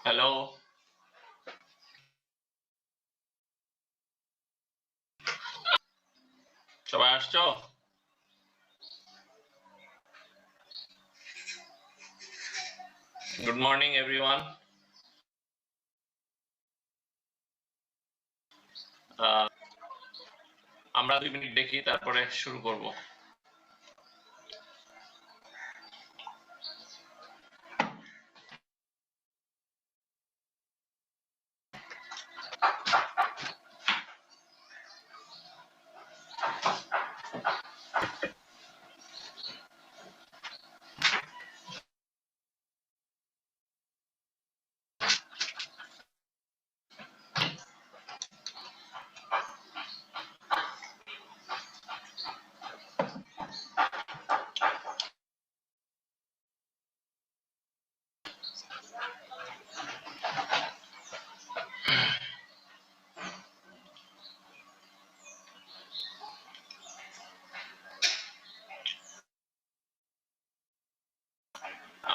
Hello, সবাই আসছো? Good morning everyone. আমরা 2 মিনিট দেখি, তারপরে শুরু করব।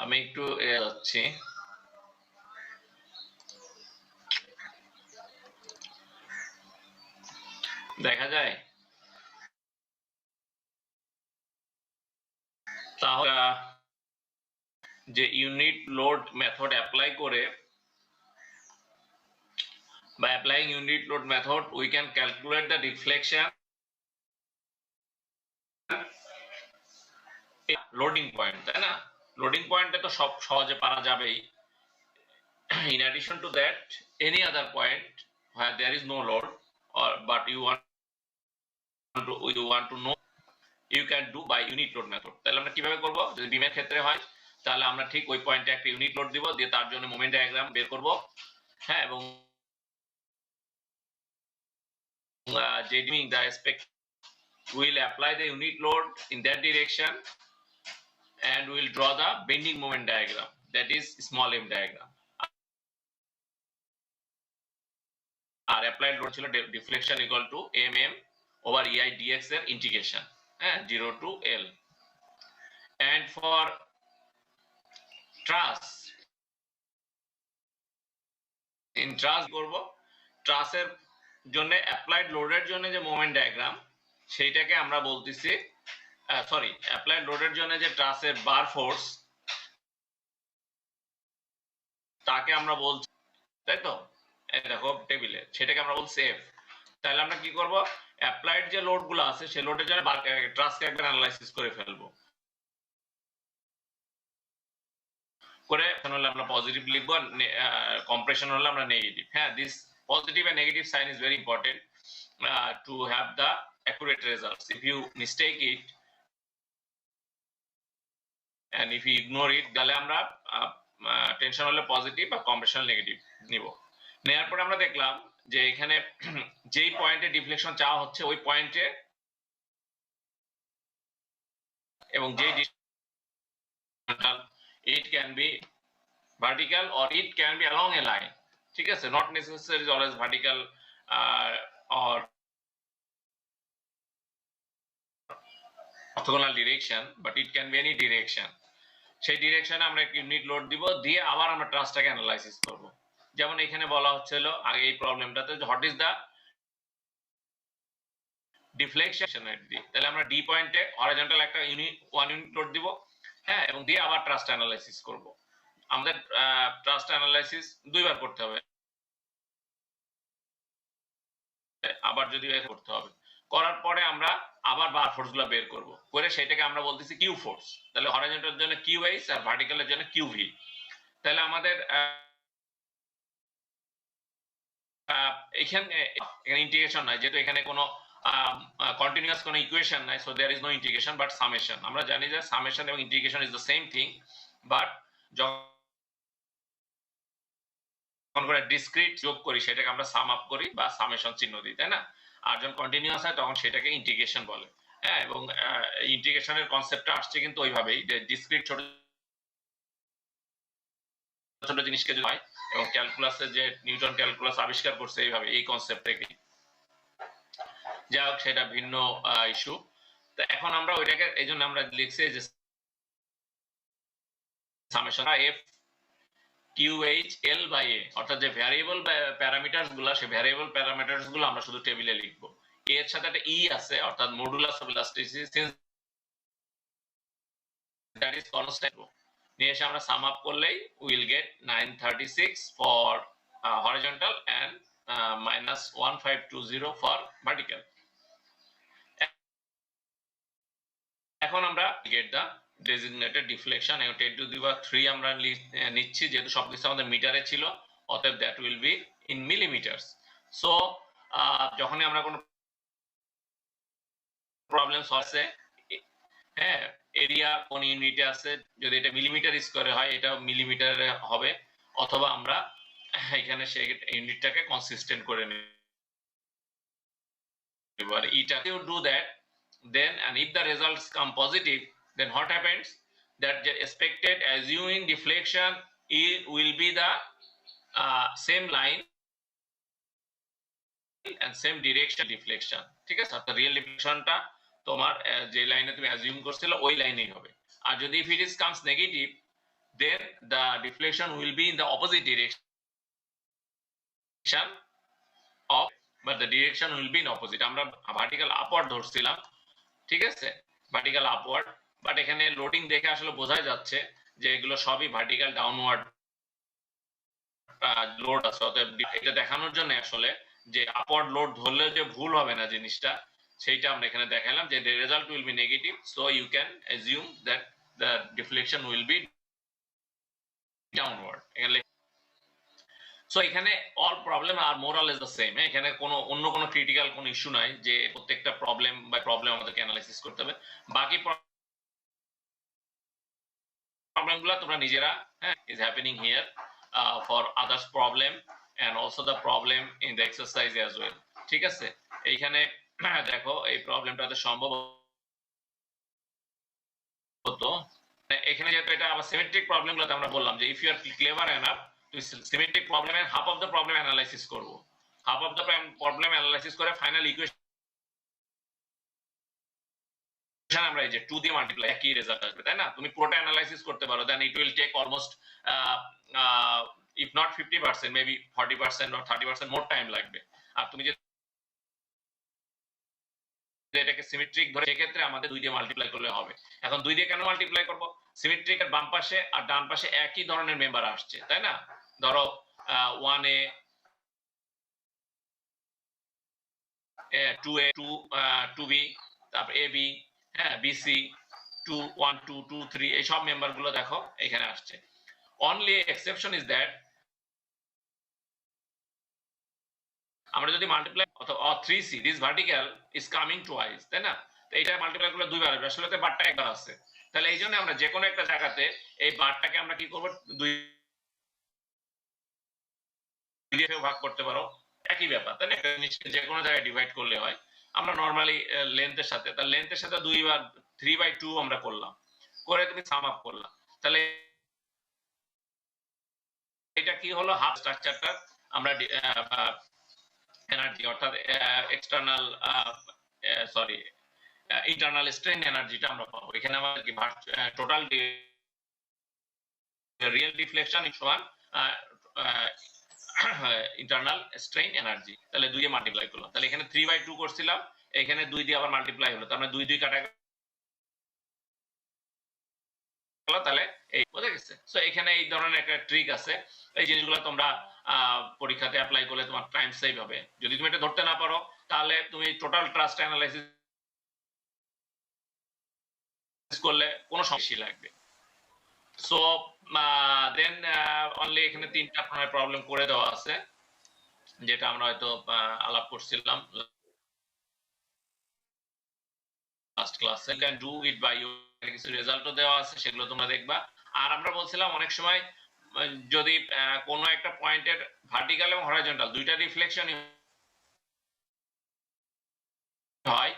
আমি একটু যাচ্ছি। দেখা যায় তাহলে যে ইউনিট লোড মেথড অ্যাপ্লাই করে by applying unit load method we can calculate the deflection loading point, তাই না? লোডিং পয়েন্টে তো সব সহজে পারা যাবেই। in addition to that, any other point where there is no load or but you want to know, you can do by unit load method. তাহলে আমরা কিভাবে করব? যদি বিমের ক্ষেত্রে হয় তাহলে আমরা ঠিক ওই পয়েন্টে একটা ইউনিট লোড দিব, দিয়ে তার জন্য মোমেন্ট ডায়াগ্রাম বের করব। হ্যাঁ, এবং যে doing the aspect will apply the unit load in that direction and will draw the bending moment diagram, that is small m diagram. আর অ্যাপ্লাইড লোড ছিল deflection equal to mm over ei dx এর integration, হ্যাঁ, 0 to l. and for truss, in truss করব, ট্রাসের জন্য applied লোডের জন্য যে মোমেন্ট ডায়াগ্রাম সেইটাকে আমরা বলতেছি, সরি, অ্যাপ্লাইড লোডের জন্য যে ট্রাসের বার ফোর্স তাকে আমরা বলছি, তাই তো? দেখো টেবিলে সেটাকে আমরা বলছি এফ। তাহলে আমরা কি করব? অ্যাপ্লাইড যে লোডগুলো আছে সেই লোডের জন্য ট্রাসকে একবার অ্যানালাইসিস করে ফেলবো। করে হলে আমরা পজিটিভ লিখবো, কম্প্রেশন হলে আমরা নেগেটিভ। হ্যাঁ, this positive and negative sign is very important to have the accurate results. If you mistake it and if you ignore it, তাহলে আমরা টেনশন হলে পজিটিভ আর কম্প্রেশন নেগেটিভ নিব। নেওয়ার পরে আমরা দেখলাম যে এখানে যেই পয়েন্টে ডিফ্লেকশন চাওয়া হচ্ছে ওই পয়েন্টে এবং যেই it can be vertical or it can be along a line, ঠিক আছে? not necessarily always vertical or orthogonal direction, but it can be any direction. সেই ডিরেকশনে আমরা একটা ইউনিট লোড দিব, দিয়ে আবার আমরা ট্রাসটাকে অ্যানালাইসিস করব। যেমন এখানে বলা হচ্ছিল আগে এই প্রবলেমটাতে, what is the deflection rate D, তাহলে আমরা ডি পয়েন্টে হরিজন্টাল একটা ওয়ান ইউনিট লোড দিব, হ্যাঁ, এবং দিয়ে আবার ট্রাস্ট অ্যানালাইসিস করব। আমাদের ট্রাস্ট অ্যানালাইসিস দুইবার করতে হবে, আবার যদি করতে হবে। করার পরে আমরা আবার বার ফোর্স গুলো বের করব, করে সেটাকে আমরা বলতেছি কিউ ফোর্স। তাহলে হরিজন্টালের জন্য কিউ এইচ আর ভার্টিক্যালের জন্য কিউ ভি। তাহলে আমাদের এখানে ইন্টিগ্রেশন নাই, যেহেতু এখানে কোনো কন্টিনিউয়াস কোনো ইকুয়েশন নাই, so there is no integration but summation. আমরা জানি যে সামেশন এবং integration is the same thing, but যখন করে ডিসক্রিট যোগ করি সেটাকে আমরা সাম আপ করি বা সামেশন চিহ্ন দিই, তাই না? আর যখন কন্টিনিউয়াস হয় তখন সেটাকে ইন্টিগ্রেশন বলে। হ্যাঁ, এবং ইন্টিগ্রেশনের কনসেপ্টটা আসছে কিন্তু ওইভাবেই, যে ডিসক্রিট ছোট ছোট জিনিসকে যদি হয়, এবং ক্যালকুলাসে যে নিউটন ক্যালকুলাস আবিষ্কার করছে এইভাবে, এই কনসেপ্ট থেকে। যাই হোক, সেটা ভিন্ন ইস্যু। তো এখন আমরা ওইটাকে এই জন্য আমরা লিখছি যে summation F Q H L by A, অর্থাৎ যে ভ্যারিয়েবল প্যারামিটারস গুলো, সেই ভ্যারিয়েবল প্যারামিটারস গুলো আমরা শুধু টেবিলে লিখবো। এর সাথে একটা ই আছে, অর্থাৎ modulus of elasticity, since that is constant, নিয়ে এসে আমরা সাম আপ করলেই will get 936 for horizontal and -1520 for vertical. এখন আমরা গেট দা ডেজিগনেটেড ডিফ্লেকশন, এবং 10 টু দি পাওয়ার 3 আমরা নিচ্ছি, যেহেতু সবকিছু আমাদের মিটারে ছিল, অতএব that will be in millimeters. So যখনই আমরা কোনো প্রবলেম আছে, হ্যাঁ, এরিয়া কোন ইউনিটে আছে, যদি এটা মিলিমিটার স্কয়ারে হয় এটা মিলিমিটারে হবে, অথবা আমরা এখানে সেই ইউনিটটাকে কনসিস্টেন্ট করে নেব। এবার এটা to do that, then and if the results come positive, then what happens, that the expected assuming deflection will be the same line and same direction deflection, ঠিক আছে? অর্থাৎ রিয়েল ডিফ্লেকশনটা তোমার যে লাইনে তুমি অ্যাজিউম করছিলে ওই লাইনেই হবে। আর যদি if it is comes negative, then the deflection will be in the opposite direction of, but the direction will be in opposite। আমরা ভার্টিক্যাল আপওয়ার্ড ধরছিলাম, ঠিক আছে, ভার্টিক্যাল আপওয়ার্ড, বাট এখানে লোডিং দেখে আসলে বোঝা যাচ্ছে যে এগুলো সবই ভার্টিক্যাল ডাউনওয়ার্ড লোড আছে। অতএব এটা দেখানোর জন্য আসলে যে আপওয়ার্ড লোড ধরলে যে ভুল হবে না জিনিসটা, সেইটা আমরা এখানে দেখালাম যে the result will be negative, so you can assume that the deflection will be downward। So এখানে অল প্রবলেম আর মোরাল ইজ দ্য সেম। এখানে কোনো অন্য কোনো ক্রিটিক্যাল কোনো ইস্যু নাই যে প্রত্যেকটা প্রবলেম বাই প্রবলেম আমাদেরকে অ্যানালাইসিস করতে হবে। বাকি প্রবলেমগুলো তোমরা নিজেরা, হ্যাঁ, is happening here for others problem and also the problem in the exercise as well, ঠিক আছে? এইখানে দেখো এই প্রবলেমটাতে সম্ভব হতো, এখানে যেহেতু এটা আবার সিমেট্রিক প্রবলেমগুলোতে আমরা বললাম যে if you are clever enough to symmetric প্রবলেমের half of the problem analysis করব, half of the problem analysis করে ফাইনাল ইকুয়েশন আমরা এই যে 2 দিয়ে মাল্টিপ্লাই, একই রেজাল্ট আসবে, তাই না? তুমি পুরোটা অ্যানালাইসিস করতে পারো, then it will take almost if not 50%, maybe 40% or 30% more time লাগবে। আর তুমি যে এটাকে সিমেট্রিক ধরে, সেক্ষেত্রে আমাদের 2 দিয়ে মাল্টিপ্লাই করলে হবে। এখন 2 দিয়ে কেন মাল্টিপ্লাই করব? সিমেট্রিক এর বাম পাশে আর ডান পাশে একই ধরনের মেম্বার আসছে, তাই না? ধরো 1a 2a 2b, তারপর ab, হ্যাঁ, bc 2 1 2 2 3, এই সব মেম্বার গুলো দেখো এখানে আসছে। অনলি এক্সেপশন ইজ দ্যাট আমরা যদি মাল্টিপ্লাই অথবা 3c this vertical is coming twice, তাই না? তো এটা মাল্টিপ্লাই করলে দুইবার আসবে, আসলে তো বারটা একবার আছে। তাহলে এই জন্য আমরা যে কোনো একটা জায়গাতে এই বারটাকে আমরা কি করব, 2 দিয়ে ভাগ করতে পারো, একই ব্যাপার, তাই না? একটা জিনিসকে যে কোনো জায়গায় ডিভাইড করলে হয়। আমরা নরমালি লেন্থের সাথে, তার লেন্থের সাথে 2 বার 3/2 আমরা করলাম, করে তুমি সাম আপ করলাম, তাহলে এটা কি হলো, হাফ স্ট্রাকচারটা আমরা এনার্জি, অর্থাৎ এক্সটার্নাল সরি ইন্টারনাল স্ট্রেন এনার্জিটা আমরা পাবো। এখানে আমাদের কি টোটাল রিয়েল ডিফ্লেকশন সমান ইন্টারনাল স্ট্রেন এনার্জি, তাহলে 2 দিয়ে মাল্টিপ্লাই করলাম, তাহলে এখানে 3/2 করছিলাম, এখানে 2 দিয়ে আবার মাল্টিপ্লাই হলো, তার মানে 2 2 কাটা গেল, তাহলে এই বুঝে গেছে। সো এখানে এই ধরনের একটা ট্রিক আছে, এই জিনিসগুলো তোমরা পরীক্ষাতে অ্যাপ্লাই করলে তোমার টাইম সেভ হবে। যদি তুমি এটা ধরতে না পারো, তাহলে তুমি টোটাল ট্রাস্ট অ্যানালাইসিস করলে কোনো সমস্যা লাগবে। সো দেন অনলি এখানে 3টা প্রবলেম করে দেওয়া আছে, যেটা আমরা হয়তো আলাপ করছিলাম লাস্ট ক্লাসে। Can do it by you, কিছু রেজাল্টও দেওয়া আছে, সেগুলো তোমরা দেখবা। আর আমরা বলছিলাম অনেক সময় যদি কোনো একটা পয়েন্টের ভার্টিক্যাল এবং হরাইজন্টাল দুইটা রিফ্লেকশন হয়,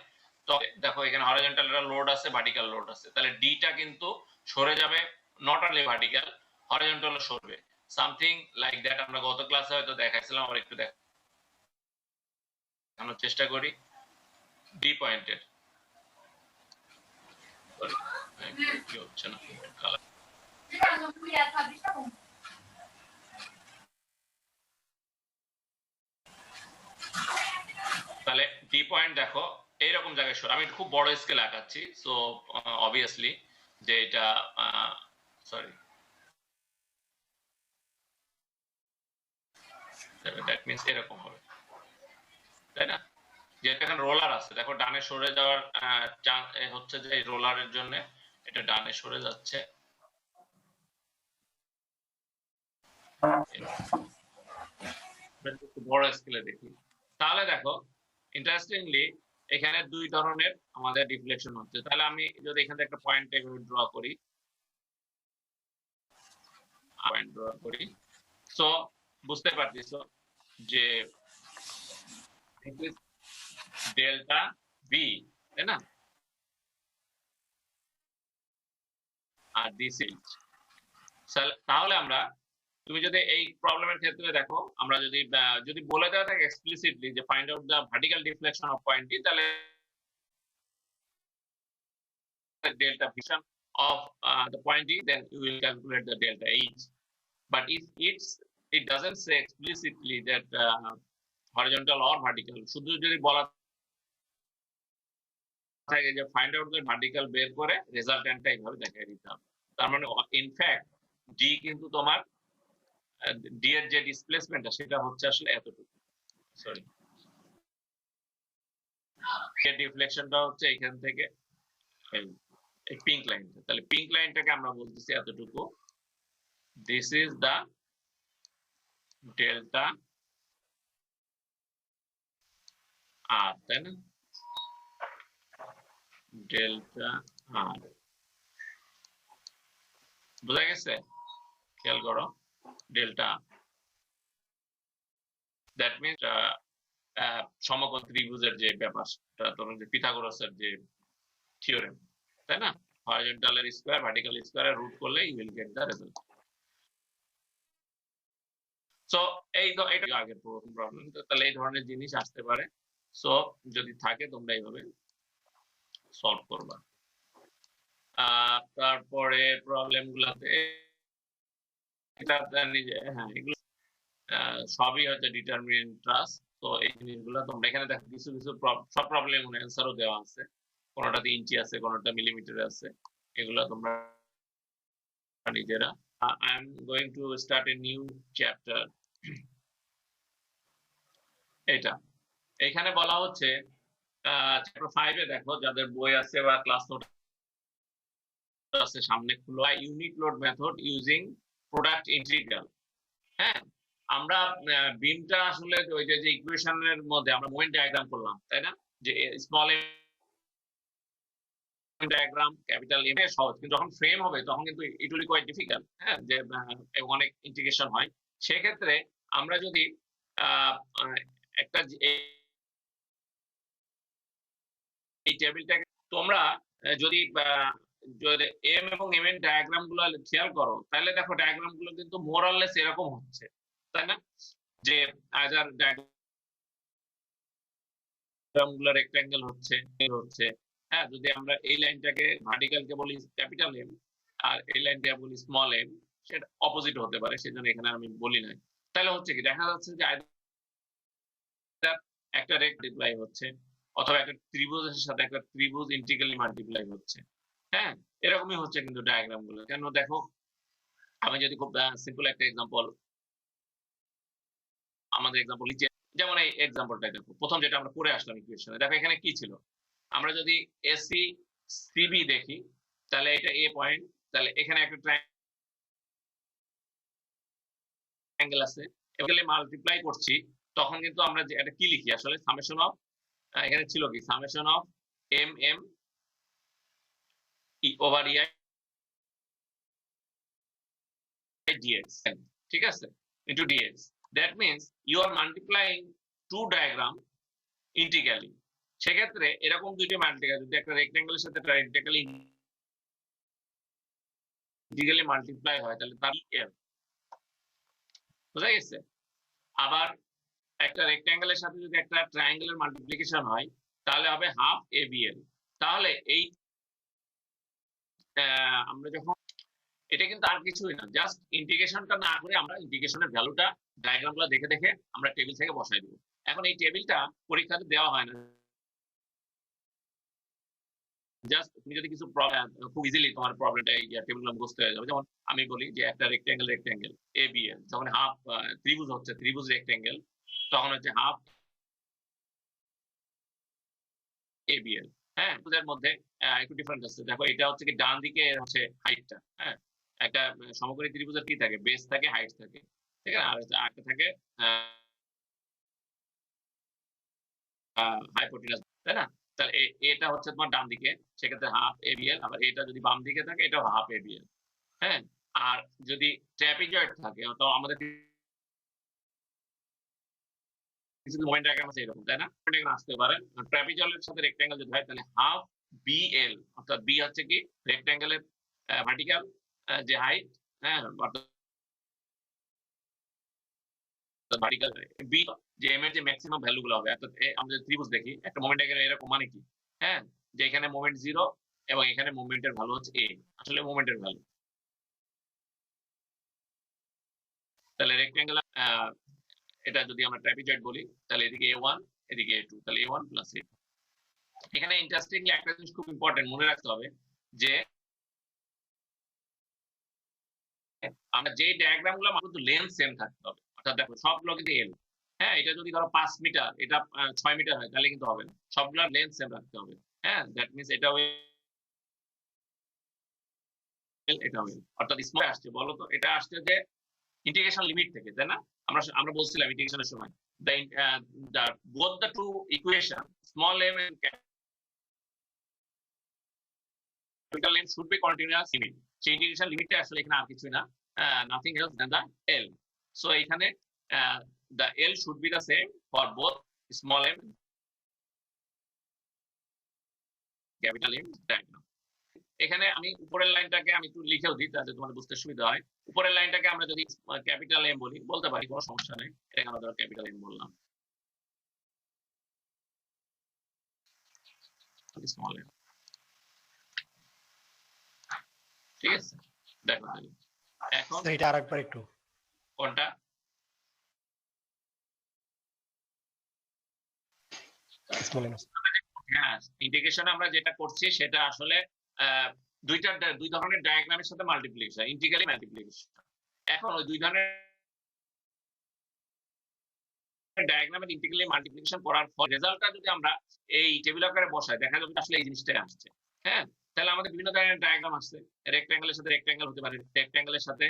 তো দেখো এখানে হরাইজন্টাল লোড আছে, ভার্টিক্যাল লোড আছে, তাহলে ডিটা কিন্তু সরে যাবে, নট অনলি ভার্টিক্যাল, হরাইজন্টালও সরবে, সামথিং লাইক দ্যাট। আমরা গত ক্লাসে হয়তো দেখাইছিলাম, আবার একটু দেখানোর চেষ্টা করি। ডি পয়েন্টের কি হচ্ছে না, তাহলে ডি পয়েন্ট দেখো এইরকম জায়গায় আমি খুব বড় স্কেলে আঁকাচ্ছি, সো অবভিয়াসলি যে এটা সরি দ্যাট মিন্স এরকম হবে, তাই না? যেটা এখানে রোলার আছে, দেখো ডানে সরে যাওয়ার হচ্ছে যে রোলারের জন্য এটা ডানে সরে যাচ্ছে। বড় স্কেলে দেখি, তাহলে দেখো ইন্টারেস্টিংলি এখানে দুই ধরনের আমাদের ডিফ্লেকশন হচ্ছে। তাহলে আমি যদি এখানে একটা পয়েন্ট ড্র করি, সো বুঝতে পারতেছো যে ডেল্টা বি, তাই না? আর দিস ইজ, তাহলে আমরা তুমি যদি এই প্রবলেমের ক্ষেত্রে দেখো, আমরা যদি বলে দেওয়া থাকে এক্সপ্লিসিটলি যে find out the vertical deflection of point D, তাহলে delta vision of the point D, then you will calculate the delta H. But if it doesn't say explicitly that horizontal or vertical, শুধু যদি বলা থাকে যে find out the vertical বের করে রেজাল্টেন্টটা এইভাবে দেখাই দিতে হবে, তার মানে ইনফ্যাক্ট ডি কিন্তু তোমার ডি এর যে ডিসপ্লেসমেন্টটা সেটা হচ্ছে আসলে এতটুকু, সরি এর ডিফ্লেকশনটা হচ্ছে এখান থেকে এই পিঙ্ক লাইনটা, তাহলে পিঙ্ক লাইনটাকে আমরা বলতেছি এতটুকু, দিস ইজ দা ডেল্টা আর, তাই না? ডেল্টা আর বোঝা গেছে? খেয়াল করো ডেল্টা, দ্যাট মিনস সমকোণ ত্রিভুজের যে ব্যাপারটা, ধরুন যে পিথাগোরাসের যে থিওরেম, তাই না? হরিজন্টালের স্কয়ার ভার্টিক্যাল স্কয়ারের রুট করলে you will get the result. So এই তো এটা আগের প্রথম প্রবলেম, তাহলে এই ধরনের জিনিস আসতে পারে। সো যদি থাকে তোমরা এইভাবে সলভ করবা। তারপরে প্রবলেম গুলাতে এটা জানি যে হ্যাঁ এগুলো সবই হচ্ছে ডিটারমিনেন্ট ট্রাস্ট। তো এই জিনিসগুলো তোমরা এখানে দেখো কিছু কিছু সব প্রবলেম অ্যান্সারও দেওয়া আছে, কোনটাতে ইঞ্চি আছে কোনটা মিলিমিটারে আছে, এগুলো তোমরা নিজেরা। I am going to start a new chapter. এটা এখানে বলা হচ্ছে চ্যাপ্টার 5 এ দেখো যাদের বই আছে বা ক্লাস নোট আছে সামনে খুলো, unit load method using product integral. হ্যাঁ, আমরা বিমটা আসলে ওই যে ইকুয়েশনের মধ্যে আমরা মোমেন্ট ডায়াগ্রাম করলাম, তাই না? যে small M diagram capital M এর সহজ, কিন্তু যখন ফ্রেম হবে তখন কিন্তু it will be quite difficult. হ্যাঁ, যে অনেক ইন্টিগ্রেশন হয়, সেক্ষেত্রে আমরা যদি একটা এই টেবিলটাকে তোমরা যদি এম এবং এম এর ডায়াগ্রাম গুলো খেয়াল করো, তাহলে দেখো ডায়াগ্রাম গুলো কিন্তু মোরাললেস এরকম হচ্ছে, তাই না? যে আজার ডায়াগ্রাম গুলো রেক্ট্যাঙ্গেল হচ্ছে। হ্যাঁ, যদি আমরা এই লাইনটাকে ভার্টিক্যালকে বলি ক্যাপিটাল এম আর এই লাইনটাকে বলি স্মল এম, সেটা অপোজিট হতে পারে, সেজন্য এখানে আমি বলি নাই। তাহলে হচ্ছে কি দেখা যাচ্ছে যে একটা রেক্টিপ্লাই হচ্ছে, অথবা একটা ত্রিভুজের সাথে একটা ত্রিভুজ ইন্টিগ্রালি মাল্টিপ্লাই হচ্ছে। হ্যাঁ, এরকমই হচ্ছে কিন্তু ডায়াগ্রাম গুলো। কেন দেখো, আমি যদি খুব সিম্পল একটা এক্সাম্পল, আমাদের এক্সাম্পল নিচে, যেমন এই এক্সাম্পলটাই দেখো, প্রথম যেটা আমরা পড়ে আসলাম ইকুয়েশনে, দেখো এখানে কি ছিল, আমরা যদি এসি সিবি দেখি, তাহলে এটা এ পয়েন্ট, তাহলে এখানে একটা ট্রায়াঙ্গেল আছে, এগুলো মাল্টিপ্লাই করছি, তখন কিন্তু আমরা যে এটা কি লিখি আসলে, সামেশন অফ, এখানে ছিল কি summation of M M over E dx, ঠিক আছে, into dx. That means you are multiplying two diagram integrally. সেক্ষেত্রে এরকম দুইটা মাল্টিপ্লাই, যদি একটা রেক্ট্যাঙ্গেলের সাথে একটা রেক্ট্যাঙ্গেল ইন্টিগ্রালি মাল্টিপ্লাই হয়, তাহলে তার এল বোঝা গেছে। আবার একটা রেক্ট্যাঙ্গেলের সাথে যদি একটা ট্রায়াঙ্গেলের মাল্টিপ্লিকেশন হয়, তাহলে হবে হাফ এ বি এল। তাহলে এই আমরা যখন এটা কিন্তু আর কিছুই না, জাস্ট ইন্টিগ্রেশনটা না করে আমরা ইন্টিগ্রেশনের ভ্যালুটা ডায়াগ্রামগুলো দেখে দেখে আমরা টেবিল থেকে বসাই দেব। এখন এই টেবিলটা পরীক্ষাতে দেওয়া হয় না, জাস্ট তুমি যদি কিছু খুব ইজিলি তোমার প্রবলেমটা এই টেবিলগুলো মুখস্থ হয়ে যাবে। যেমন আমি বলি যে একটা রেক্ট্যাঙ্গেল এ বি এল, যখন হাফ ত্রিভুজ হচ্ছে, ত্রিভুজ রেক্ট্যাঙ্গেল, তখন হচ্ছে হাফ এ বি এল। হ্যাঁ, ত্রিভুজের মধ্যে একটু ডিফারেন্স আছে। দেখো এটা হচ্ছে কি ডান দিকে হচ্ছে হাইটটা, হ্যাঁ, একটা সমকোণী ত্রিভুজের কি থাকে, বেস থাকে, হাইট থাকে, ঠিক আছে, আর একটা থাকে হাইপোটেনাস, তাই না? তাহলে এটা হচ্ছে তোমার ডান দিকে, সেক্ষেত্রে হাফ এ বি এল। আবার এটা যদি বাম দিকে থাকে, এটাও হাফ এ বি এল। হ্যাঁ, আর যদি ট্র্যাপিজয়েড থাকে, তো আমাদের কিছু মোমেন্ট ডায়াগ্রাম আছে এরকম, তাই না? ডায়াগ্রাম আসতে পারে ট্র্যাপিজয়েডের সাথে রেক্ট্যাঙ্গেল যদি হয়, তাহলে হাফ বি এল, অর্থাৎ বি হচ্ছে কি রেক্ট্যাঙ্গেলের ভার্টিক্যাল যে হাইট, হ্যাঁ, অর্থাৎ ভার্টিক্যাল বি, যে এম এর যে ম্যাক্সিমাম ভ্যালু গুলো হবে। অর্থাৎ আমরা যদি ত্রিভুজ দেখি একটা মোমেন্ট ডায়াগ্রাম এরকম, মানে কি, হ্যাঁ, যে এখানে মোমেন্ট 0 এবং এখানে মোমেন্টের ভ্যালু হচ্ছে এ, আসলে মোমেন্টের ভ্যালু। তাহলে রেক্ট্যাঙ্গেল এটা যদি আমরা ট্র্যাপিজয়েড বলি, তাহলে এদিকে A1 এদিকে A2, তাহলে A1 প্লাস A2। এখানে ইন্টারেস্টিংলি একটা জিনিস খুব ইম্পর্টেন্ট মনে রাখতে হবে, যে আমরা যে ডায়াগ্রাম গুলো কিন্তু লেন্থ সেম থাকতে হবে। অর্থাৎ দেখো সবগুলো কিন্তু এল, হ্যাঁ, এটা যদি ধরো 5 মিটার, এটা 6 মিটার হয়, তাহলে কিন্তু হবে না, সবগুলোর লেন্থ সেম রাখতে হবে। হ্যাঁ, দ্যাট মিন্স এটা এটা অর্থাৎ স্মল আসছে, বলো তো এটা আসছে যে ইন্টিগ্রেশন লিমিট থেকে, তাই না? আমরা বলছিলাম ইন্টিগ্রেশনের সময় the both the two equation small m and capital M should be continuous limit। সেই ইন্টিগ্রেশন লিমিটটা আসলে এখানে আর কিছুই না, nothing else than the L। So এখানে the L should be the same for both small m capital M diagram। এখানে আমি উপরের লাইনটাকে আমি একটু লিখেও দিই, তাতে তোমাদের বুঝতে সুবিধা হয়। উপরের লাইনটাকে আমরা যদি ক্যাপিটাল এম বলি, বলতে পারি, কোনো সমস্যা নেই, এটাকে আমরা ধরো ক্যাপিটাল এম বললাম, স্মল এম, ঠিক আছে? দেখো এখন এটা আরেকবার একটু, কোনটা? হ্যাঁ, ইন্টিগ্রেশনে আমরা যেটা করছি সেটা আসলে দুই ধরনের ডায়াগ্রামের সাথে মাল্টিপ্লিকেশন, ইন্টিগ্রালি মাল্টিপ্লিকেশন। এখন ওই দুই ধরনের ডায়াগ্রামের ইন্টিগ্রালি মাল্টিপ্লিকেশন করার পর রেজাল্টটা যদি আমরা এই টেবিল আকারে বসাই, দেখা যাবে আসলে এই জিনিসটাই আসছে। হ্যাঁ, তাহলে আমাদের বিভিন্ন ধরনের ডায়াগ্রাম আসছে, রেক্ট্যাঙ্গেলের সাথে রেক্ট্যাঙ্গেল হতে পারে, রেক্ট্যাঙ্গেলের সাথে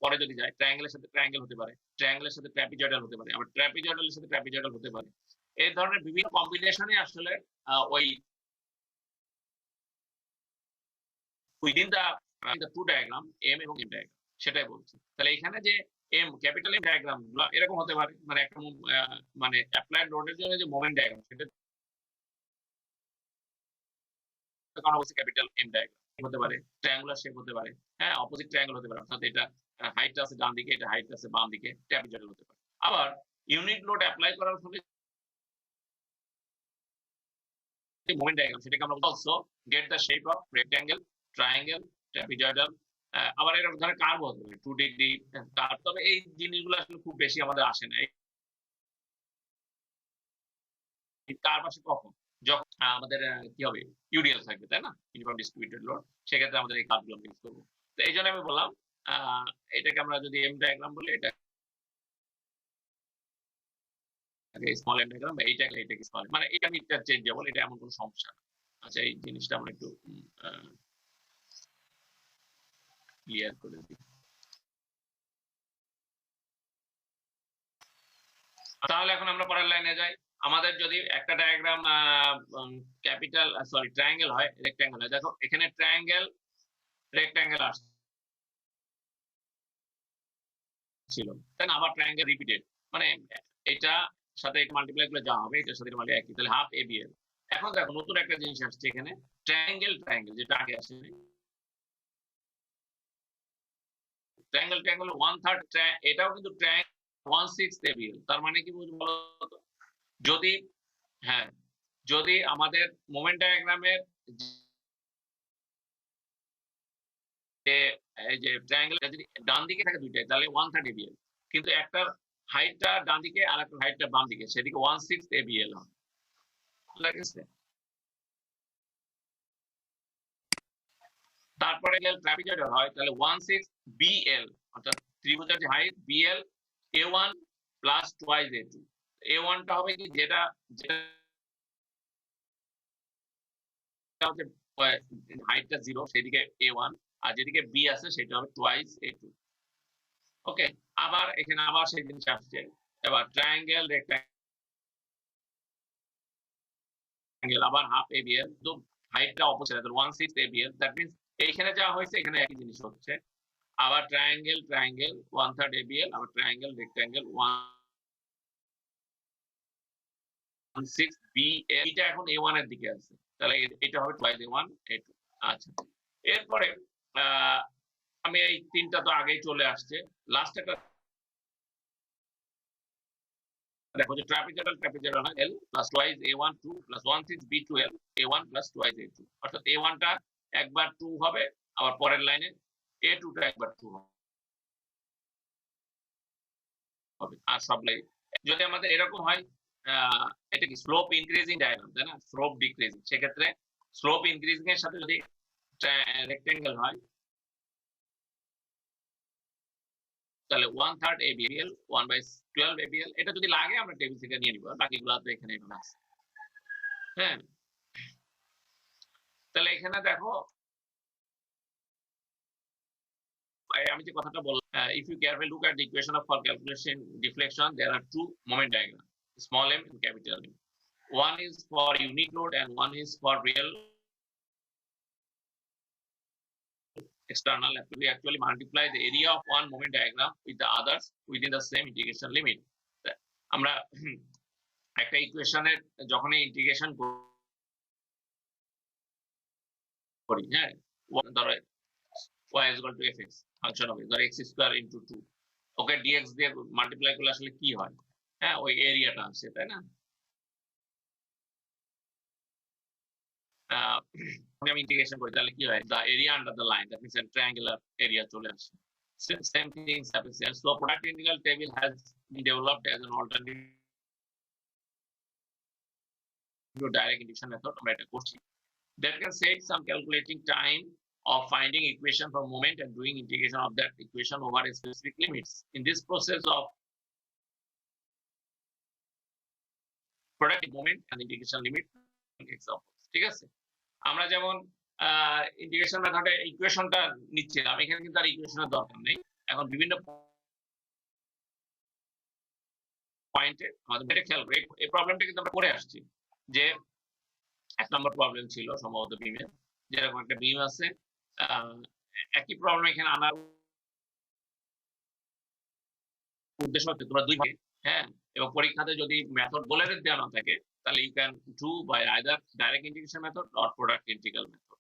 পরে যদি যায় ট্রায়াঙ্গেলের সাথে ট্রায়াঙ্গেল হতে পারে, ট্রায়াঙ্গেলের সাথে ট্র্যাপিজয়েডাল হতে পারে, আবার ট্র্যাপিজয়েডালের সাথে ট্র্যাপিজয়েডাল হতে পারে। এই ধরনের বিভিন্ন কম্বিনেশনে আসলে ওই উইদিন দা টু ডায়াগ্রাম এম এবং এম ডায়াগ্রাম, সেটাই বলছি। তাহলে এখানে যে এম ক্যাপিটাল এম ডায়াগ্রাম গুলো এরকম হতে পারে, মানে একটা মানে অ্যাপ্লাইড লোডের জন্য যে মোমেন্ট ডায়াগ্রাম, সেটা ক্যাপিটাল এম ডায়াগ্রাম হতে পারে, ট্রায়াঙ্গুলার শেপ হতে পারে, হ্যাঁ, অপোজিট ট্রায়াঙ্গেল হতে পারে, অর্থাৎ এটা হাইট আছে ডান দিকে, এটা হাইট আছে বাম দিকে, ট্র্যাপিজয়েডাল হতে পারে। আবার ইউনিট লোড অ্যাপ্লাই করার ফলে মোমেন্ট ডায়াগ্রাম, সেটাকে আমরা also get the shape of rectangle, triangle, trapezoidal. আবার এর ধরনের কার্ভ হতে পারে 2 ডিগ্রি কার্ভ। তবে এই জিনিসগুলো আসলে খুব বেশি আমাদের আসে না। কার্ভ আসে কখন? যখন আমাদের কি হবে, ইউডিএল থাকবে, তাই না, ইউনিফর্ম ডিস্ট্রিবিউটেড লোড, সেক্ষেত্রে আমাদের এই কার্ভগুলো ইউজ করবো। তো এই জন্য আমি বললাম এটাকে আমরা যদি এম ডায়াগ্রাম বলি, এটা স্মল এম ডায়াগ্রাম, এইটাকে স্মল, মানে এটা আমি ইন্টারচেঞ্জেবল, এটা এমন কোনো সমস্যা না। আচ্ছা, এই জিনিসটা আমরা একটু ক্লিয়ার করে দিই। তাহলে এখন আমরা পরের লাইনে যাই। আমাদের যদি একটা ডায়াগ্রাম ক্যাপিটাল সরি ট্রায়াঙ্গেল হয়, রেক্ট্যাঙ্গেল হয়, দেখো এখানে ট্রায়াঙ্গেল রেক্ট্যাঙ্গেল আসছিল, তাই না? আবার ট্রায়াঙ্গেল রিপিটেড, মানে এটা সাথে মাল্টিপ্লাই করলে যা হবে এটার সাথে মানে একই, তাহলে হাফ এবিএল। এখন দেখো নতুন একটা জিনিস আসছে এখানে, ট্রায়াঙ্গেল যেটা আগে আসে, ট্রায়াঙ্গেল 1/3, এটাও কিন্তু ট্রায়াঙ্গেল 1/6 এবিএল। তার মানে কি বুঝবো বলো তো? যদি, হ্যাঁ, যদি আমাদের মোমেন্ট ডায়াগ্রামের যে এই যে ট্রায়াঙ্গেল যদি ডান দিকে থাকে দুইটাই তাহলে 130 ABL, কিন্তু একটার হাইটটা ডান দিকে আর একটা হাইটটা বাম দিকে, সেদিকে 16 ABL হবে। লাগছে। তারপরে গেল ট্রাপিজয়েডাল হয় তাহলে 16 BL, অর্থাৎ ত্রিভুজের যে height BL A1 plus twice A2। A1 টা হবে কি যেটা যেটা হচ্ছে হাইটটা 0 সেদিকে A1, আর যেদিকে B আছে সেটা হবে টুয়াইস A2। ওকে, আবার এখানে আবার সেই জিনিস আসছে। এবার ট্রায়াঙ্গেল রেক্ট্যাঙ্গেল আবার হাফ ABL, তো হাইটটা অপোজিট, 16 ABL, দ্যাট মিন্স এইখানে যা হয়েছে এখানে একই জিনিস হচ্ছে। আবার ট্রায়াঙ্গেল 1/3 ABL, আবার ট্রায়াঙ্গেল রেক্ট্যাঙ্গেল 16 BL, এটা এখন A1 এর দিকে আছে, তাহলে এটা হবে টুয়াইস A1 A2। আচ্ছা, এরপরে আমি এই তিনটা তো আগেই চলে আসছে। লাস্ট একটা দেখো যে ট্রাপিজয়েডাল হয় L plus twice A1 2 plus 16 B2L A1 plus twice A2, অর্থাৎ A1 টা একবার 2 হবে, আবার পরের লাইনে A2 টা একবার 2 হবে, আর সব লাইন যদি আমাদের এরকম হয়, এটা কি স্লোপ ইনক্রিজিং ডায়াগ্রাম, তাই না? স্লোপ ডিক্রিজিং, সেক্ষেত্রে স্লোপ ইনক্রিজিং এর সাথে যদি রেক্টেঙ্গেল হয় তাহলে 1/3 ABL 1/12 ABL, এটা যদি লাগে আমরা টেবিল থেকে নিয়ে নিব, বাকিগুলো তো এখানে আছে। হ্যাঁ, তাহলে এখানে দেখো আমি যে কথাটা বললাম, if you carefully look at the equation of for calculation deflection, there are two moment diagrams, small m and capital M. One is for unique load and one is for real external. We actually multiply the area of one moment diagram with the others within the same integration limit. আমরা একটা ইকুয়েশনের যখনই integration করি, হ্যাঁ, ধরো y is equal to fx function হবে, ধরো x square into 2, ওকে dx দিয়ে মাল্টিপ্লাই করলে আসলে কি হয়, হ্যাঁ, ওই এরিয়াটা আসছে, তাই না? আমি ইন্টিগ্রেশন করি তাহলে কি হয়, the area under the line, that means a triangular area চলে আসে। Same things happens here. So product integral table has been developed as an alternative to direct integration method আমরা এটা করছি, that can save some calculating time of finding equation for moment and doing integration of that equation over a specific limits. In this process of product moment and integration limit examples, ঠিক আছে? আমরা যেমন integration মেথডে ইকুয়েশনটা নিচ্ছিলাম, এখানে কিন্তু আর ইকুয়েশনের দরকার নেই, এখন বিভিন্ন পয়েন্টে আমাদের খেয়াল করি। এই প্রবলেমটা কিন্তু আমরা করে আসছি, যে এক নম্বর প্রবলেম ছিল সম্ভবত বিমের, যেরকম একটা বিম আছে, একই প্রবলেম এখানে আনার উদ্দেশ্য হচ্ছে তোমরা দুই ভাগে, হ্যাঁ, এবং পরীক্ষাতে যদি মেথড বলে দেওয়া না থাকে তাহলে you can do by either direct integration method or product integral method.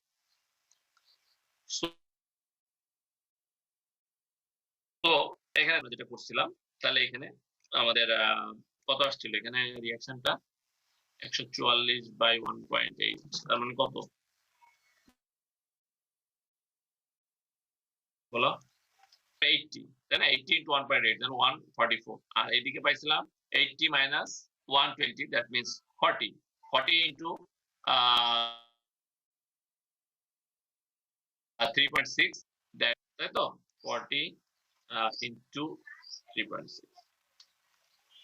তো এখানে আমরা যেটা করছিলাম, তাহলে এখানে আমাদের কত আসছিল, এখানে রিঅ্যাকশনটা 144/1.8, তার মানে কত বলো, 80, তাই না? 80 into 1.8 then 144, আর এইদিকে পাইছিলাম 80 minus 120, that means 40 into 3.6, তাই তো, 40 into 3.6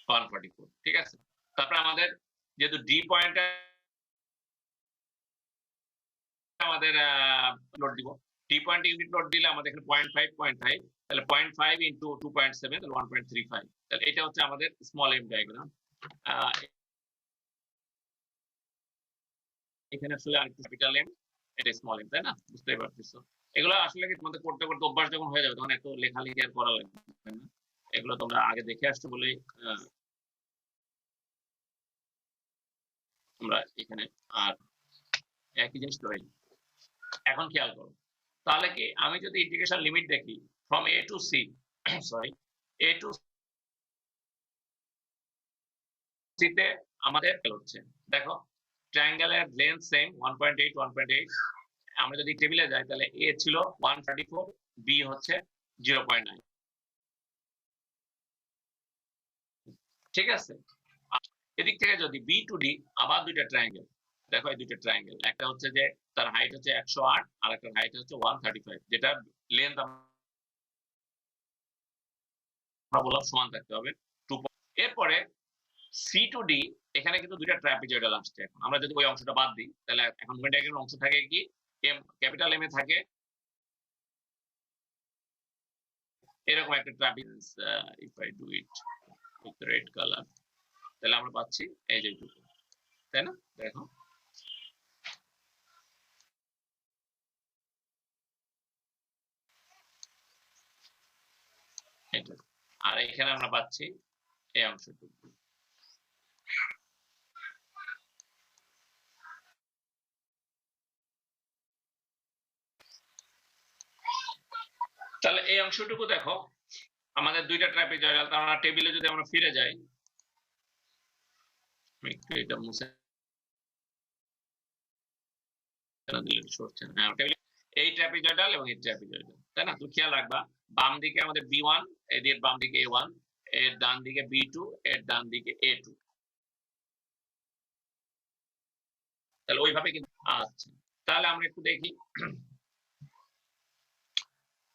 144, ঠিক আছে? তারপরে আমাদের যেহেতু ডি পয়েন্টে আমাদের লোড দিব, ডি পয়েন্ট ইউনিট লোড দিলে আমাদের এখানে 0.5 তাহলে 0.5 into 2.7 তাহলে 1.35, তাহলে এটা হচ্ছে আমাদের স্মল এম ডায়াগ্রাম। এখানে আসলে আরেকটু ক্যাপিটাল এম, এটা স্মল এম, তাই না? বুঝতেই পারতেছো, এগুলো আসলে কি তোমাদের করতে করতে অভ্যাস যখন হয়ে যাবে তখন এত লেখালেখি আর করা লাগবে না, এগুলো তোমরা আগে দেখে আসছো বলেই আমরা এখানে আর একই জিনিস ধরে। এখন খেয়াল করো, তাহলে কি আমি যদি ইন্টিগ্রেশন লিমিট দেখি from A to C, sorry A to সিতে আমাদের হচ্ছে, দেখো ট্রায়াঙ্গেলের লেন্থ সেম 1.8 1.8। আমরা যদি টেবিলে যাই তাহলে এ ছিল 134, বি হচ্ছে 0.9। ঠিক আছে, এদিক থেকে যদি বি টু ডি আবার দুইটা ট্রায়াঙ্গেল দেখো, এই দুইটা ট্রায়াঙ্গেল, একটা হচ্ছে যে তার হাইট হচ্ছে 108 আর একটা হাইট হচ্ছে 135, যেটা লেন্থ আমরা বললাম সমান থাকতে হবে 2। এরপরে সি টু ডি, এখানে কিন্তু দুইটা ট্রাপিজয়েডাল আসছে। এখন আমরা যদি ওই অংশটা বাদ দিই তাহলে এখন মুভমেন্টের অংশ থাকে কি, এম ক্যাপিটাল এম এ থাকে এরকম একটা trapeze. If I do it with red colour, তাহলে আমরা পাচ্ছি এই যে টুকু, তাই না? দেখো এটা, আর এখানে আমরা পাচ্ছি এই অংশটুকু। তাহলে এই অংশটুকু দেখো, আমাদের দুইটা ট্রাপিজয়েডাল। তার মানে টেবিলে যদি আমরা ফিরে যাই, একটু এটা মুছে দিলে সরছে না। এই ট্রাপিজয়েডাল এবং এই ট্রাপিজয়েডাল, তাই না? তো খেয়াল রাখবা, বাম দিকে আমাদের বি1, এর বাম দিকে এ1, এর ডান দিকে বি2, এর ডান দিকে এ2। তাহলে ওইভাবে কিন্তু। আচ্ছা, তাহলে আমরা একটু দেখি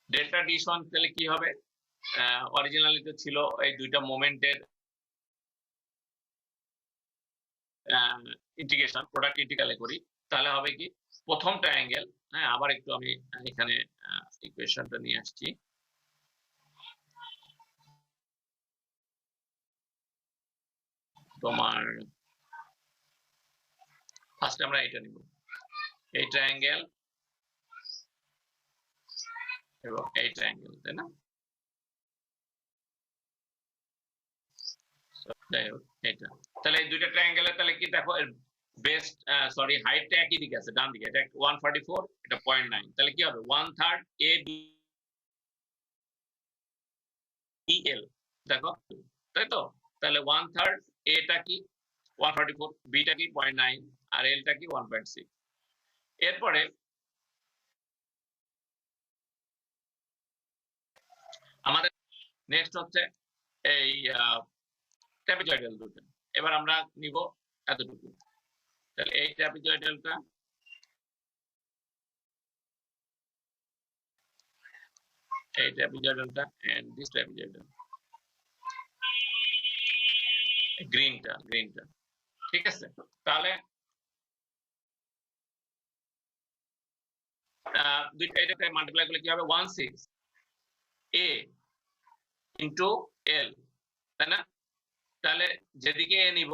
ডেল্টা ডি সমান তাহলে কি হবে। অরিজিনালি তো ছিল এই দুইটা মোমেন্টের ইন্টিগ্রেশন, প্রোডাক্ট ইন্টিগ্রালে করি, তাহলে হবে কি প্রথম ট্রায়াঙ্গেল। হ্যাঁ, আবার একটু আমি এখানে ইকুয়েশনটা নিয়ে আসছি। তোমার ফার্স্ট আমরা এটা নিব, এই ট্রায়াঙ্গেল এবং এই ট্রায়াঙ্গেল, তাই না? এটা তাহলে এই দুইটা ট্রায়াঙ্গেলের তাহলে কি দেখো, এর বেস্ট সরি হাইটটা একই দিকে আছে, ডান দিকে। এটা 144, এটা 0.9, তাহলে কি হবে 1/3 এ বি এল। দেখো, তাই তো? তাহলে 1/3 এটা কি 144, বিটা কি 0.9, আর এলটা কি 1.6। এরপরে আমাদের নেক্সট হচ্ছে এই ট্রাপিজয়েডাল দুটো। এবার আমরা নিব এতটুকু, তাহলে এই ট্রাপিজয়েডালটা, এই ট্রাপিজয়েডালটা এন্ড দিস ট্রাপিজয়েডাল, গ্রিনটা। ঠিক আছে, তাহলে দুইটা এটাকে মাল্টিপ্লাই করলে কি হবে 16 এ ইন্টু এল, তাই না? তাহলে যেদিকে এ নিব,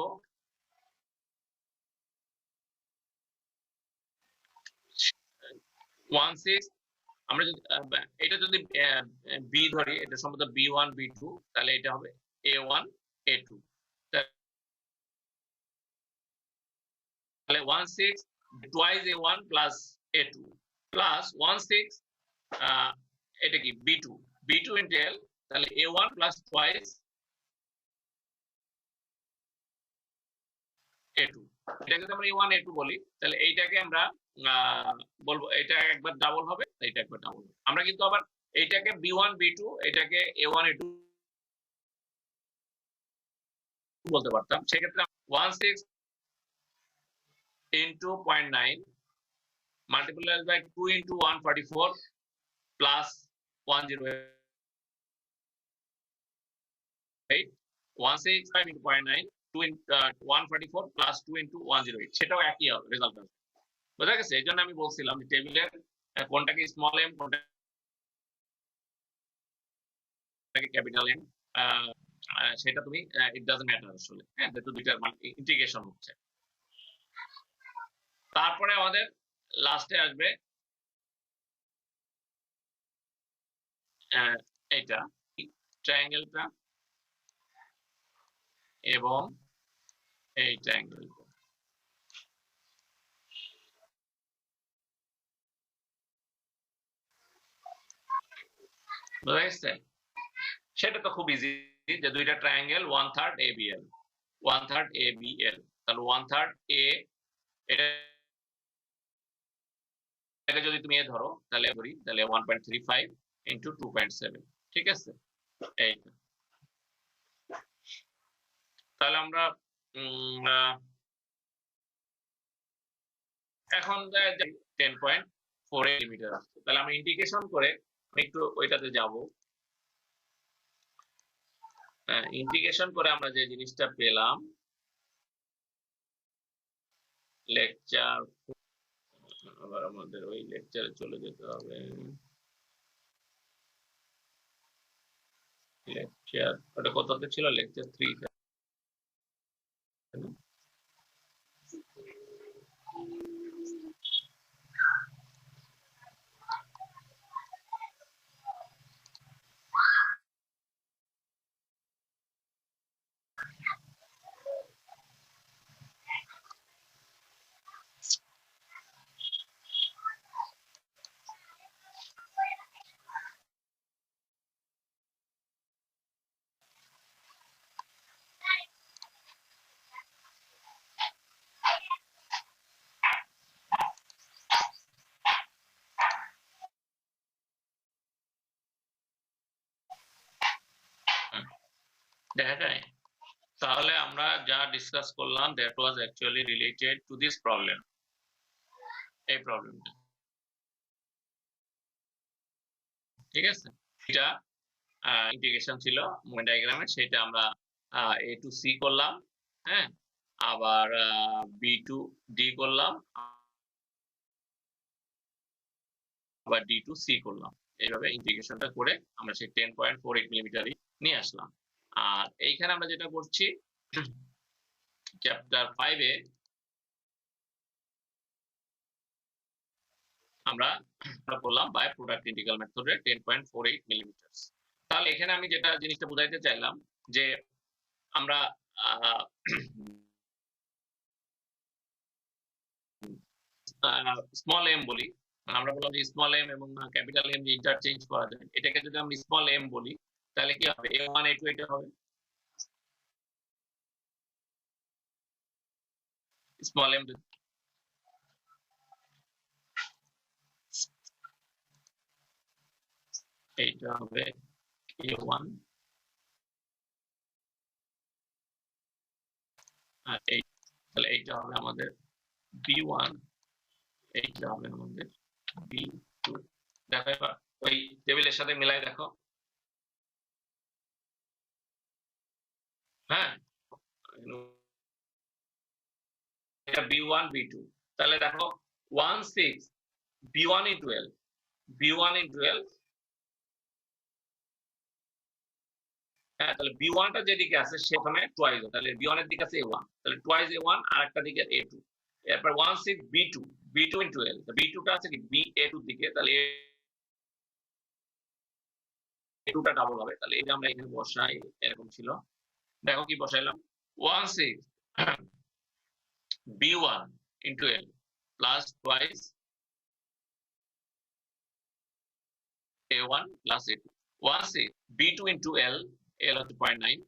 আমরা যদি এটা যদি বি ধরি, এটা সম্ভবত বি1 বি2, তাহলে এটা হবে এ1 এ2। তাহলে 16 টুয়াইস এ1 প্লাস এ2 প্লাস 16 এটা কি বি2 ইন্টু এল, তাহলে এ1 প্লাস টুয়াইস এ2। এটা যদি আমরা এ1 এ2 বলি, তাহলে এইটাকে আমরা বলবো এটা একবার ডাবল হবে, এটা একবার ডাবল হবে। আমরা কিন্তু আবার এইটাকে বি1 বি2, এটাকে এ1 এ2 বলতে পারতাম। সেক্ষেত্রে 16 into 0.9 multiplied by 2 into 144 plus 108, 165 into 0.9, 2 into 144 plus 2 into 108, সেটাও একই হবে রেজাল্ট আসবে। বোঝা গেছে? এই জন্য আমি বলছিলাম যে টেবিলের কোনটাকে স্মল এম কোনটাকে ক্যাপিটাল এম, সেটা তুমি ইট ডাজন্ট ম্যাটার আসলে। হ্যাঁ, যেহেতু দুইটার ইন্টিগ্রেশন হচ্ছে। তারপরে আমাদের লাস্টে আসবে এটা ট্রায়াঙ্গেলটা এবং এই ট্রায়াঙ্গেলটা। বোঝা গেছে? সেটা তো খুব ইজি, যে দুইটা ট্রায়াঙ্গেল 1/3 এবিএল, 1/3 এবিএল, তাহলে 1/3 এ এটাকে যদি তুমি ধরো তাহলে 1.35 ইন্টু 2.7, ঠিক আছে? এই তাহলে আমরা এখন 10.48 মিলিমিটার আসছে। তাহলে আমরা ইন্টিগ্রেশন করে একটু ওইটাতে যাব। ইন্টিগ্রেশন করে আমরা যে জিনিসটা পেলাম, লেকচার, আবার আমাদের ওই লেকচারে চলে যেতে হবে। লেকচার ওটা কততে ছিল? লেকচার 3। দেখা যায়? তাহলে আমরা যা ডিসকাস করলাম that was actually related to this problem. এই প্রবলেমটা, ঠিক আছে? এটা ইন্টিগ্রেশন ছিল মোমেন্ট ডায়াগ্রামে, সেটা আমরা a টু c করলাম, হ্যাঁ, আবার b টু d করলাম, আবার d টু c করলাম। এইভাবে ইন্টিগ্রেশনটা করে আমরা সেই 10.48 মিলিমিটারই নিয়ে আসলাম। আর এইখানে আমরা যেটা করছি চ্যাপ্টার 5 এ আমরা করলাম বাই প্রোডাক্ট ইন্টিগ্রাল মেথডে 10.48 মিলিমিটার। তাহলে এখানে আমি যেটা জিনিসটা বুঝাইতে চাইলাম যে আমরা স্মল এম বলি, আমরা বললাম যে স্মল এম এবং ক্যাপিটাল এম যে ইন্টারচেঞ্জ করা যায়, এটাকে যদি আমি স্মল এম বলি তাহলে কি হবে? a1 a2 এটা হবে স্মল এম, এইটা হবে a1 আর এই, তাহলে এইটা হবে আমাদের b1, এইটা হবে আমাদের b2। দেখো এবার ওই টেবিলের সাথে মিলাই দেখো, হ্যাঁ, এটা b1 b2। তাহলে দেখো 16 b1 into l, b1 into l, হ্যাঁ, তাহলে b1 টা যেদিকে আছে সেখানে টুয়াইস, তাহলে b1 এর দিকে আছে a1, তাহলে টুয়াইস a1 আর একটা দিকে a2। এরপর 16 b2, b2 into l, b2 টা আছে কি b a2 এর দিকে, তাহলে a2 টা ডাবল হবে। তাহলে এটা আমরা এখানে বসাই, এরকম ছিল, দেখো কি বসাইলাম, 16 b1 into l plus twice a1 plus a2, 16 b2 into l, l হচ্ছে 0.9,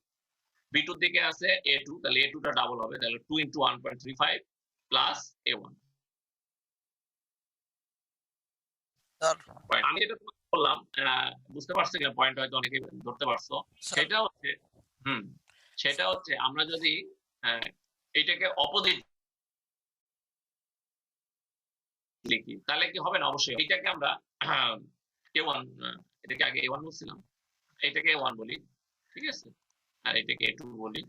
b2 এর দিকে আছে a2, তাহলে a2 টা ডাবল হবে, তাহলে 2 ইন্টু 1.35 প্লাস a1। আমি এটা বললাম, বুঝতে পারছো কিনা পয়েন্ট, হয়তো অনেকে ধরতে পারছো। সেটা হচ্ছে সেটা হচ্ছে আমরা যদি এটাকে অপোজিট লিখি তাহলে কি হবে না? অবশ্যই এটাকে আমরা a1, এটাকে আগে a1 বলছিলাম, এটাকে a1 বলি, ঠিক আছে, আর এটাকে a2 বলি।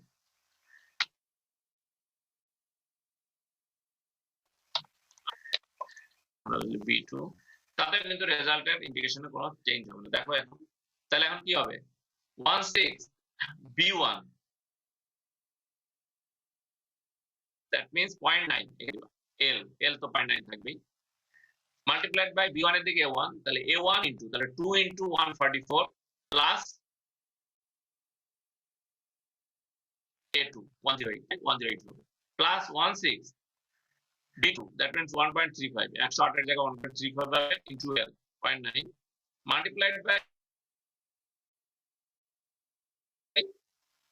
b2, তাদের কিন্তু রেজাল্টের ইন্ডিকেশনে কোনো চেঞ্জ হবে না। দেখো এখন, তাহলে এখন কি হবে? 16 b1, that means 0.9, l তো 0.9 থাকবে, মাল্টিপ্লাইড বাই b1 এর দিকে a1, তাহলে a1 ইনটু, তাহলে 2 ইনটু 144 প্লাস a2 108 হবে, প্লাস 16 b2, that means 1.35, 108 এর জায়গায় 1.35 হবে into l 0.9 multiplied by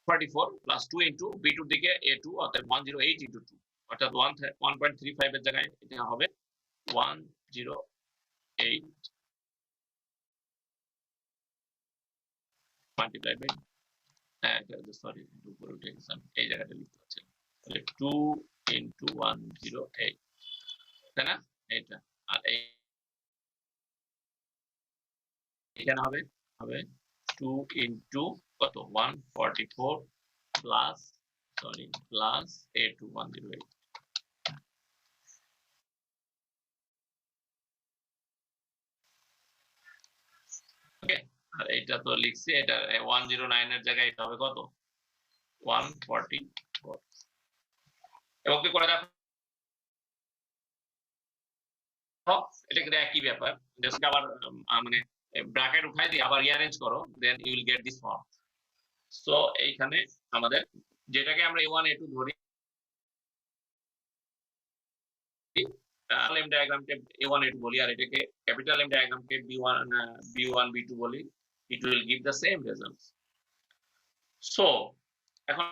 44 plus 2 into b2 দিকে a2, অর্থাৎ 108 ইনটু 2, অর্থাৎ 1.35 এর জায়গায় এটা হবে 108 মাল্টিপ্লাই বাই, হ্যাঁ সরি উপরে উঠে গেছিলাম, এই জায়গাটা লিখতে হচ্ছে, তাহলে 2 ইন্টু 108, তাই না? এটা আর এখানে হবে হবে 2 ইন্টু কত 144 প্লাস সরি প্লাস 82108। ওকে, আর এটা তো লিখছি, এটা 109 এর জায়গায় এটা হবে কত 144, এবং কি করে দেখো এটা কিন্তু একই ব্যাপার, জাস্ট আবার মানে ব্র্যাকেট উঠাই দিয়ে আবার রিঅ্যারেঞ্জ করো, then you will get this form. So এইখানে আমাদের যেটাকে আমরা a1 a2 ধরি, এম ডায়াগ্রামকে a1 a2 বলি, আর এটাকে ক্যাপিটাল এম ডায়াগ্রামকে b1 b2 বলি, it will give the same results. So এখন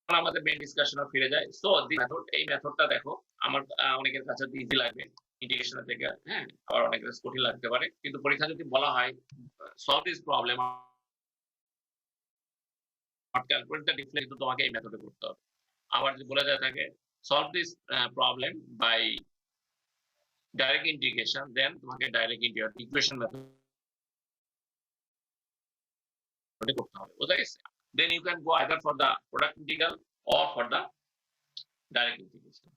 আমাদের মেইন ডিসকাশনে ফিরে যাই। সো দি মেথড, এই মেথডটা দেখো আমার অনেকের কাছে ইজি লাগবে ইন্টিগ্রেশনের থেকে, হ্যাঁ, আবার অনেকের কাছে কঠিন লাগতে পারে, কিন্তু পরীক্ষা যদি বলা হয় solve this problem calculate the difference, কিন্তু তোমাকে এই মেথডে করতে হবে। আবার যদি বলে দেওয়া থাকে solve this problem by direct integration, then তোমাকে ডাইরেক্ট ইকুয়েশন মেথডে করতে হবে, বুঝা গেছে? Then you can go either for the product integral or for the direct integration.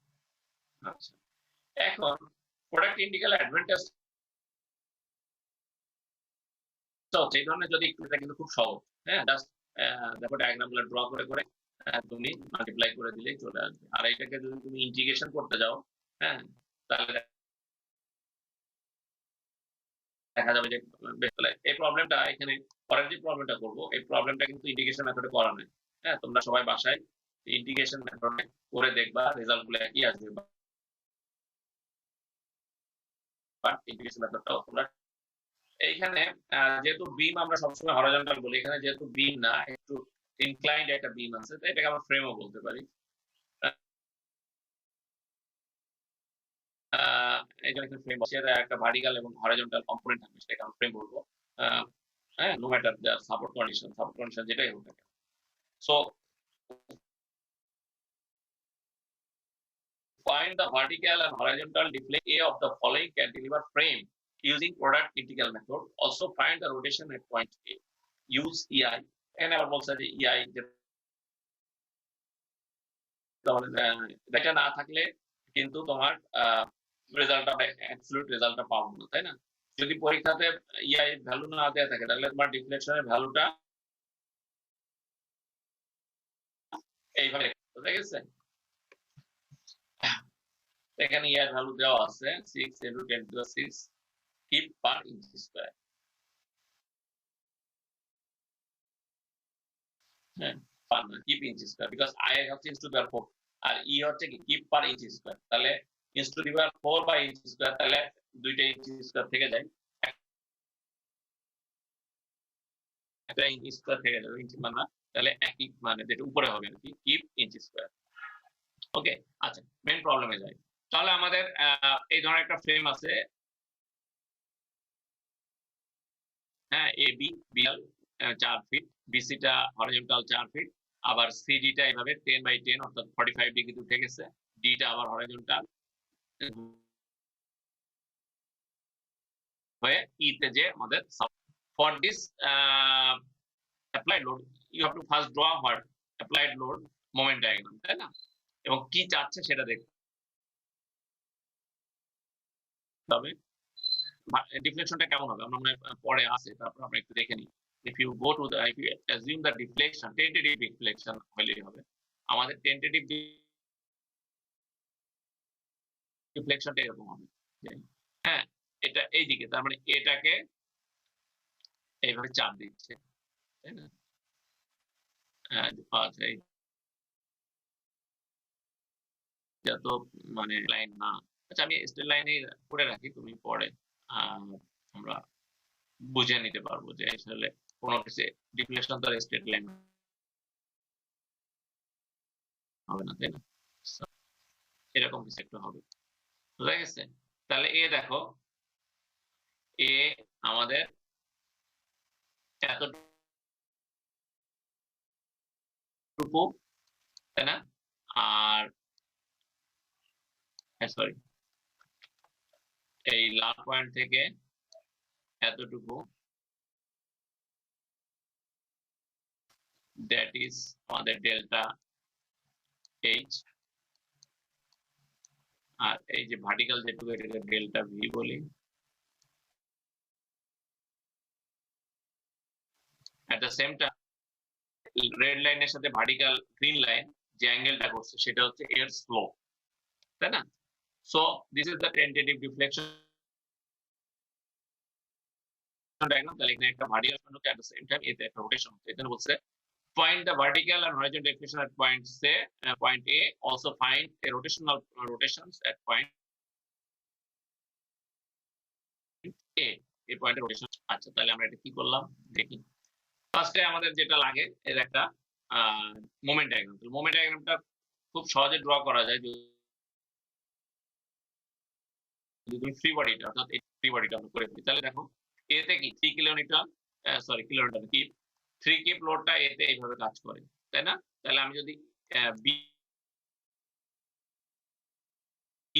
আচ্ছা, এখন প্রোডাক্ট ইন্টিগ্রাল অ্যাডভান্টেজ হচ্ছে এই ধরনের, যদি একটু, এটা কিন্তু খুব সহজ, হ্যাঁ, জাস্ট দেখো ডায়াগ্রামগুলো ড্র করে করে তুমি মাল্টিপ্লাই করে দিলেই চলে আসবে। আর এটাকে যদি তুমি ইন্টিগ্রেশন করতে যাও, হ্যাঁ, তাহলে দেখা যাবে যে এই প্রবলেমটা এখানে, পরের যে প্রবলেমটা করবো, এই প্রবলেমটা কিন্তু ইন্টিগ্রেশন মেথডে করা নাই। হ্যাঁ, তোমরা সবাই বাসায় ইন্টিগ্রেশন মেথডে করে দেখবা, রেজাল্ট গুলো একই আসবে, বাট ইন্টিগ্রেশন মেথডটাও তোমরা এইখানে যেহেতু বিম আমরা সবসময় হরাইজন্টাল বলি, এখানে যেহেতু বিম না, একটু ইনক্লাইন্ড একটা বিম আছে, তো এটাকে আমরা ফ্রেমও বলতে পারি। এখানে ফ্রেম বসে একটা ভার্টিক্যাল এবং হরাইজন্টাল কম্পোনেন্ট থাকবে, সেটাকে আমরা ফ্রেম বলবো। হ্যাঁ, no matter the support condition যেটাই হোক না কেন। So find the vertical and horizontal display A of the following cantilever frame using product integral method. Also find the rotation at point A. Use EI. এখানে আবার বলছে যে EI এটা না থাকলে কিন্তু তোমার রেজাল্টটা, অ্যাবসলিউট রেজাল্টটা পাবো না, তাই না? যদি পরীক্ষাতে EI ভ্যালু না দেওয়া থাকে, তাহলে তোমার ডিফ্লেকশনের ভ্যালুটা এইভাবে, বুঝা গেছে? এখানে EI ভ্যালু দেওয়া আছে 6 into 10 to the 6 kip per inch square. হ্যাঁ, পার না, kip inch square, because I হচ্ছে ইনটু দি পাওয়ার 4 আর E হচ্ছে কি কিপ পার ইঞ্চি স্কয়ার, তাহলে into the power 4 by inch square, তাহলে দুইটা ইঞ্চি স্কয়ার থেকে যায়, একটা ইঞ্চি স্কয়ার থেকে যাবে, ইঞ্চি মানে তাহলে একই মানে যেটা উপরে হবে আর কি, কিপ ইঞ্চি স্কয়ার। ওকে, আচ্ছা, মেইন প্রবলেমে যাই। তাহলে আমাদের এই ধরনের একটা ফ্রেম আছে, হ্যাঁ, এ বি বিএল 4 ফিট, বিসিটা হরিজন্টাল 4 ফিট, আবার সিডিটা এইভাবে 10 বাই 10 অর্থাৎ 45 ডিগ্রি উঠে গেছে, ডিটা আবার হরিজন্টাল হয়ে ইতে যে আমাদের for this applied load you have to first draw what applied load moment diagram, তাই না? এবং কি চাচ্ছে সেটা দেখতে হবে। ডিফ্লেকশনটা কেমন হবে আমরা পরে আসে, তারপর আমরা একটু দেখে নিই। if you go to the, if you assume the deflection, tentative deflection হলেই হবে। আমাদের tentative ডিফ্লেকশনটা এরকম হবে, হ্যাঁ, এটা এইদিকে, তার মানে এটাকে এইভাবে চাপ দিচ্ছে, তাই না? আচ্ছা, এটা তো মানে লাইন না, আচ্ছা আমি স্ট্রেট লাইনে করে রাখি, তুমি পরে আমরা বুঝে নিতে পারবো যে আসলে কোনো কিছু ডিফ্লেকশন তো স্ট্রেট লাইন হবে না, তাই না? So, এরকম কিছু একটা হবে, বুঝা গেছে? তাহলে এ দেখো, এ আমাদের এতটুকু, তাই না? আর সরি, এই লাল পয়েন্ট থেকে এতটুকু, দ্যাট ইজ আমাদের ডেল্টা এইচ। আর এই যে ভার্টিক্যাল যেটুকু, এটাকে ডেল্টা ভি বলি। At the same time red লাইনের সাথে ভার্টিক্যাল গ্রিন লাইন যে অ্যাঙ্গেলটা করছে সেটা হচ্ছে এর স্লোপ, তাই না? So this is the tentative deflection diagram. তাহলে এখানে একটা ভার্টিক্যাল হচ্ছে, এট দ্য সেম টাইম এতে একটা রোটেশন হচ্ছে। এখানে বলছে find the vertical and horizontal deflection at point say point A, also find a rotational rotations at point A, এই পয়েন্টে রোটেশন। আচ্ছা, তাহলে আমরা এটা কি করলাম দেখি। ফার্স্টে আমাদের যেটা লাগে এর একটা মোমেন্ট ডায়াগ্রাম। মোমেন্ট ডায়াগ্রামটা খুব সহজে ড্র করা যায় যদি তুমি ফ্রি বডিটা, অর্থাৎ এই ফ্রি বডিটা আমরা করে দিই। তাহলে দেখো, এতে কি 3 কিলোনিউটন, সরি কিলোনিউটন কি 3 কিপ লোডটা এতে এইভাবে কাজ করে, তাই না? তাহলে আমি যদি বি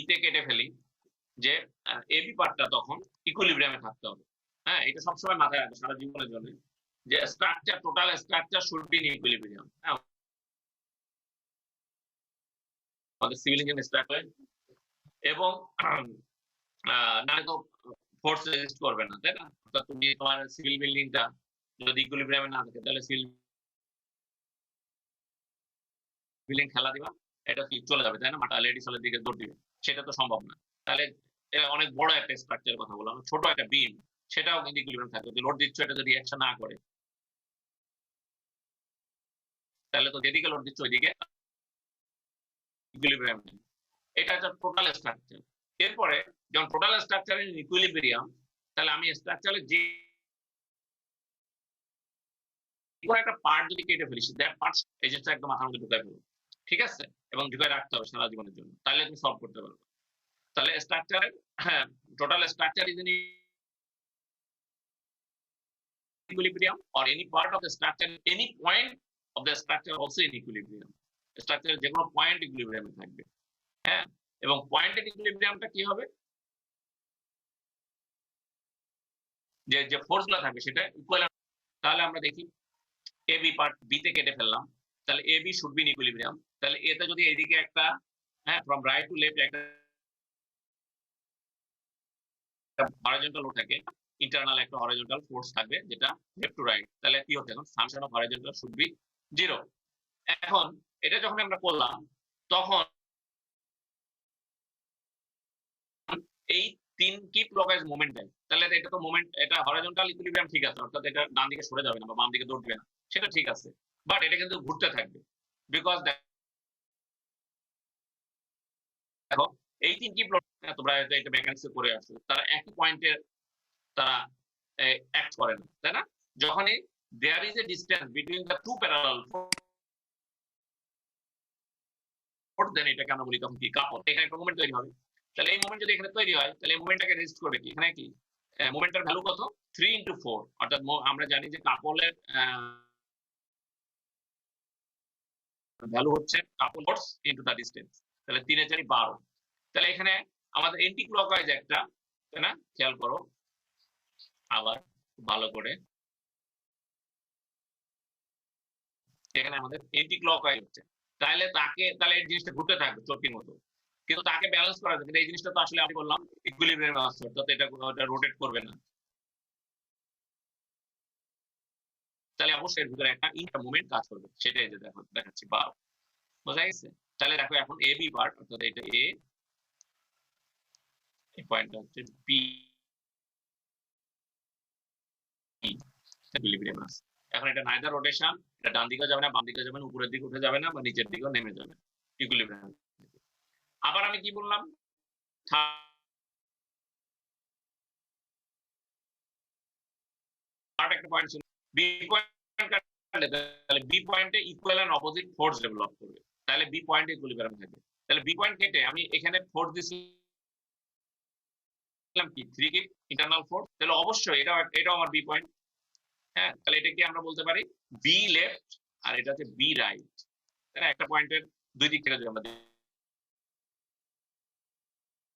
তে কেটে ফেলি, যে এবি পার্টটা তখন ইকুইলিব্রিয়ামে থাকতে হবে। হ্যাঁ, এটা সবসময় মাথায় রাখবে সারা জীবনের জন্য, যে structure, total structure should be in equilibrium. হ্যাঁ, আমাদের সিভিল ইঞ্জিনিয়ার স্ট্রাকচার, এবং নাহলে তো ফোর্স রেজিস্ট করবে না, তাই না? অর্থাৎ তুমি তোমার সিভিল বিল্ডিংটা যদি ইকুইলিব্রিয়ামে না থাকে, তাহলে সিভিল বিল্ডিং খেলা দিবা, এটা কি চলে যাবে, তাই না? মাটা লেডি সোলের দিকে দৌড় দিবে, সেটা তো সম্ভব না। তাহলে অনেক বড় একটা স্ট্রাকচারের কথা বললাম, ছোট একটা বিম সেটাও কিন্তু ইকুইলিব্রিয়াম থাকে। যদি লোড দিচ্ছ, এটা যদি রিঅ্যাকশন না করে, তাহলে তো যেদিকে লোড দিচ্ছ ওইদিকে ইকুইলিব্রিয়াম নেই। এটা হচ্ছে টোটাল স্ট্রাকচার। এরপরে যখন টোটাল স্ট্রাকচার ইন ইকুইলিব্রিয়াম, তাহলে আমি স্ট্রাকচারের যে একটা পার্ট যদি কেটে ফেলিস, দ্যাট পার্ট এই জিনিসটা একদম মাথার মধ্যে ঢুকাই ফেলবো, ঠিক আছে? এবং ঢুকাই রাখতে হবে সারা জীবনের জন্য, তাহলে তুমি সলভ করতে পারবে। তাহলে স্ট্রাকচারের, হ্যাঁ, total structure is in equilibrium, or any part of the structure, any point of the structure also in equilibrium. স্ট্রাকচারের যে কোনো পয়েন্ট ইকুইলিব্রিয়ামে থাকবে। হ্যাঁ, এবং পয়েন্টের ইকুইলিব্রিয়ামটা কি হবে, যে যে ফোর্সগুলো থাকবে সেটা ইকুয়াল। তাহলে আমরা দেখি এ বি পার্ট বি তে কেটে ফেললাম, তাহলে A B should be in equilibrium. তাহলে এতে যদি এইদিকে একটা, হ্যাঁ, ফ্রম রাইট টু লেফট একটা হরাইজন্টাল লোড থাকে, ইন্টারনাল একটা হরাইজন্টাল ফোর্স থাকবে যেটা লেফট টু রাইট, তাহলে কি হচ্ছে এখন summation of horizontal should be 0। এখন এটা যখন আমরা করলাম, তখন এই 3 কি ক্লকওয়াইজ মোমেন্ট দেয়, তাহলে এটা তো মোমেন্ট, এটা হরাইজন্টাল ইকুইলিব্রিয়াম ঠিক আছে, অর্থাৎ এটা ডান দিকে সরে যাবে না বা বাম দিকে দৌড়বে না, সেটা ঠিক আছে। বাট এটা কিন্তু ঘুরতে থাকবে, বিকজ দেখো এই 3 কি প্লট তোমরা এটা মেকানিক্সে করে আসছো, তারা একই পয়েন্টে তারা অ্যাক্ট করে না, তাই না? যখনই there is a distance between the two parallel force, then এটাকে আমরা বলি তখন কি কাপল। এখানে একটা মোমেন্ট তৈরি হবে। তাহলে এই মোমেন্ট যদি এখানে তৈরি হয়, তাহলে এই মোমেন্টটাকে রেজিস্ট করবে কি, এখানে কি মোমেন্টের ভ্যালু কত, 3 × 4, অর্থাৎ আমরা জানি যে কাপলের ভ্যালু হচ্ছে কাপল ফোর্স ইনটু দ্য ডিসটেন্স। তাহলে 3 এর 4 12। তাহলে এখানে আমাদের এন্টি ক্লকওয়াইজ একটা, তাই না? খেয়াল করো আবার ভালো করে, এখানে আমাদের এন্টি ক্লকওয়াইজ হচ্ছে, তাহলে এই জিনিসটা ঘুরতে থাকবে চরকির মতো, কিন্তু তাকে ব্যালেন্স করা যায়। কিন্তু এই জিনিসটা তো আসলে আমি বললাম ইকুইলিব্রিয়ামে আছে, অর্থাৎ এটা রোটেট করবে না। তাহলে অবশ্যই এর ভিতরে একটা ইন্টার মুভমেন্ট কাজ করবে, সেটাই যে দেখো দেখাচ্ছি বা বোঝা গেছে। তাহলে দেখো এখন এ বি পার্ট, অর্থাৎ এটা এ, এই পয়েন্টটা হচ্ছে বি, ইকুইলিব্রিয়াম আছে। এখন এটা নাইদার রোটেশন, এটা ডান দিকে যাবে না, বাম দিকে যাবে না, উপরের দিকে উঠে যাবে না, বা নিচের দিকেও নেমে যাবে, ইকুইলিব্রিয়াম। আবার আমি কি বললাম, থার্ড একটা পয়েন্ট ছিল বি পয়েন্ট, তাহলে বি পয়েন্টে equal and opposite force develop করবে। তাহলে বি পয়েন্টে ইকুইলিব্রিয়াম থাকবে। তাহলে বি পয়েন্ট কেটে আমি এখানে ফোর্স দিছিলাম কি 3 কিপ ইন্টারনাল ফোর্স, তাহলে অবশ্যই এটাও আমার বি পয়েন্ট। হ্যাঁ, তাহলে এটা কি আমরা বলতে পারি বি লেফট আর এটা হচ্ছে বি রাইট। তাহলে একটা পয়েন্টের দুই দিক থেকে যদি আমরা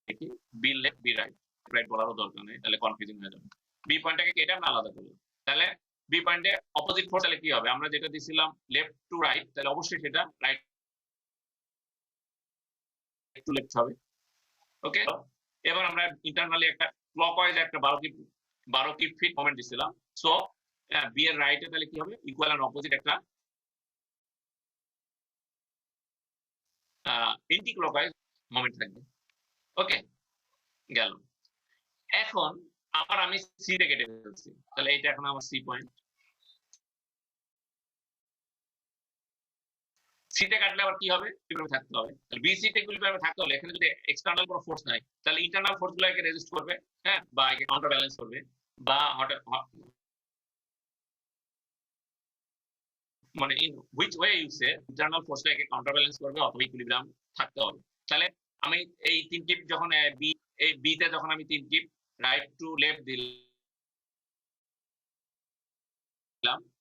দেখি B left B right, right বলারও দরকার নেই, তাহলে কনফিউজিং হয়ে যাবে। বি পয়েন্টটাকে কেটে আমরা আলাদা করলাম, তাহলে বি পয়েন্টে অপোজিট ফোর্স তাহলে কি হবে, আমরা যেটা দিছিলাম লেফট টু রাইট, তাহলে অবশ্যই সেটা রাইট টু লেফট হবে। ওকে, এবার আমরা ইন্টারনালি একটা ক্লকওয়াইজ একটা 12 কিপ ফিট মোমেন্ট দিছিলাম। সো বি এর রাইটে তাহলে কি হবে, ইকুয়াল এন্ড অপোজিট একটা এন্টি ক্লকওয়াইজ মোমেন্ট থাকবে। ওকে, গেল। এখন আবার আমি সি তে কেটে ফেলছি, তাহলে এটা এখন আমার সি পয়েন্ট। সিতে কাটলে আবার কি হবে, ইকুইলিব্রিয়ামে থাকতে হবে। তাহলে বি সিতে ইকুইলিব্রিয়ামে থাকতে হলে এখানে যদি এক্সটার্নাল কোনো ফোর্স নাই, তাহলে ইন্টারনাল ফোর্স গুলো একে রেজিস্ট করবে, হ্যাঁ, বা একে কাউন্টার ব্যালেন্স করবে, বা মানে in which way you say internal ফোর্সটা একে কাউন্টার ব্যালেন্স করবে অথবা ইকুইলিব্রিয়াম থাকতে হবে। তাহলে আমি এই 3 কিপ যখন বি এই বি তে যখন আমি 3 কিপ রাইট টু লেফট দিলাম,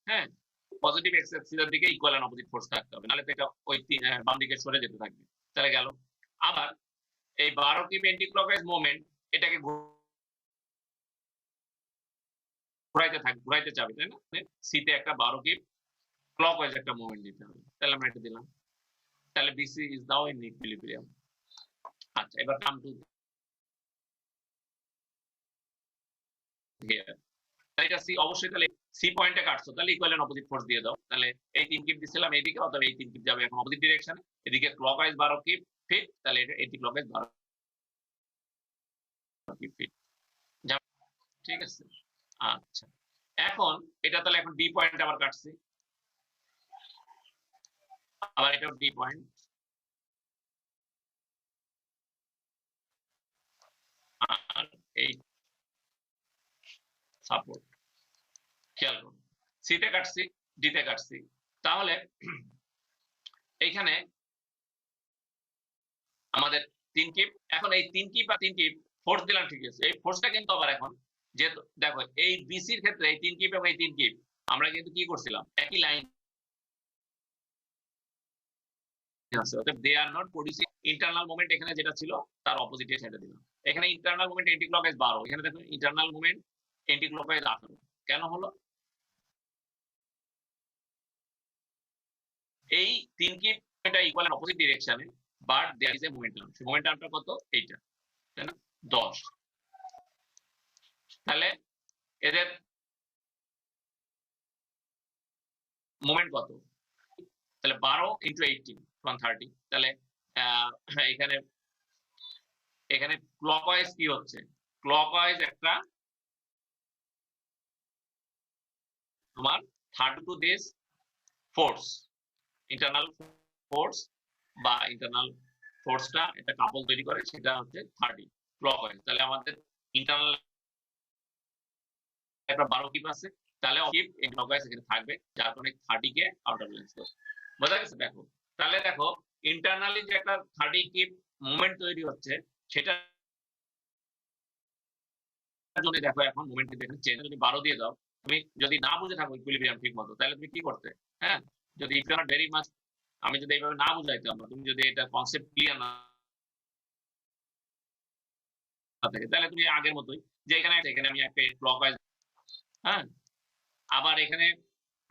হ্যাঁ, পজিটিভ এক্স অ্যাক্সিসের দিকে ইকুয়াল এন্ড অপোজিট ফোর্স থাকতে হবে, নাহলে তো এটা ওই বাম দিকে সরে যেতে থাকবে। তাহলে গেল। আবার এই 12 কিপ অ্যান্টি ক্লকওয়াইজ মুভমেন্ট এটাকে ঘুরাইতে চাবে, তাই না? সিতে একটা 12 কিপ ক্লকওয়াইজ একটা মুভমেন্ট দিতে হবে, তাহলে আমরা এটা দিলাম। তাহলে BC is now in equilibrium. আচ্ছা, এবার কাম টু হিয়ার। তাই এটা সি, অবশ্যই তাহলে সি পয়েন্টে কাটছো, তাহলে ইকুয়াল এন্ড অপোজিট ফোর্স দিয়ে দাও। তাহলে এই 3 কিপ দিছিলাম এইদিকে, অথবা এই 3 কিপ যাবে এখন অপোজিট ডিরেকশনে, এদিকে ক্লকওয়াইজ 12 কিপ ফিট, তাহলে এটা এন্টি ক্লকওয়াইজ 12 কিপ ফিট। ঠিক আছে, আচ্ছা। এখন এটা তাহলে এখন ডি পয়েন্ট আবার কাটছি, আবার এটা ডি পয়েন্ট, আর এই সাপোর্ট। খেয়াল করুন, সিতে কাটছি, ডিতে কাটছি, তাহলে এইখানে আমাদের 3 কিপ, এখন এই 3 কিপ আর 3 কিপ ফোর্স দিলাম, ঠিক আছে। এই ফোর্সটা কিন্তু আবার এখন যেহেতু দেখো এই বিসির ক্ষেত্রে এই 3 কিপ এবং এই 3 কিপ আমরা কিন্তু কি করছিলাম, একই লাইন আছে, অতএব they are not producing internal moment, এখানে যেটা ছিল তার অপোজিটে সেটা দিলাম। এখানে ইন্টারনাল মোমেন্ট এন্টি ক্লকওয়াইজ 12, এখানে দেখো ইন্টারনাল মোমেন্ট এন্টি ক্লকওয়াইজ 18। কেন হলো, এই 3 কিপ এটা ইকুয়াল এন্ড অপোজিট ডিরেকশনে, but there is a momentum. সেই মোমেন্টামটা কত, এইটা, তাই না, 10। তাহলে এদের মোমেন্ট কত, তাহলে 12 ইন্টু 18 130। তাহলে এখানে এখানে ক্লকওয়াইজ কি হচ্ছে, ক্লকওয়াইজ একটা তোমার 32 দিস ফোর্স, ইন্টারনাল ফোর্স বা ইন্টারনাল ফোর্সটা এটা কাপল তৈরি করে, সেটা হচ্ছে 30 ক্লকওয়াইজ। তাহলে আমাদের ইন্টারনাল একটা 12 কিপ আছে, তাহলে কিপ ক্লকওয়াইজ এখানে থাকবে, যার কারণে 30 কে আউটার ব্যালেন্স করবে। বোঝা গেছে? দেখো, তাহলে দেখো ইন্টারনালি যে একটা 30 কিপ মুভমেন্ট তৈরি হচ্ছে, সেটা জন্য দেখো এখন মোমেন্ট কিন্তু এখানে চেঞ্জ। যদি 12 দিয়ে দাও, তুমি যদি না বুঝে থাকো ইকুইলিব্রিয়াম ঠিক মতো, তাহলে তুমি কি করতে, হ্যাঁ, যদি if you are very much, আমি যদি এইভাবে না বুঝাইতাম, তুমি যদি এটা কনসেপ্ট ক্লিয়ার না থাকে, তাহলে তুমি আগের মতোই যে এখানে এখানে আমি একটা ক্লকওয়াইজ, হ্যাঁ, আবার এখানে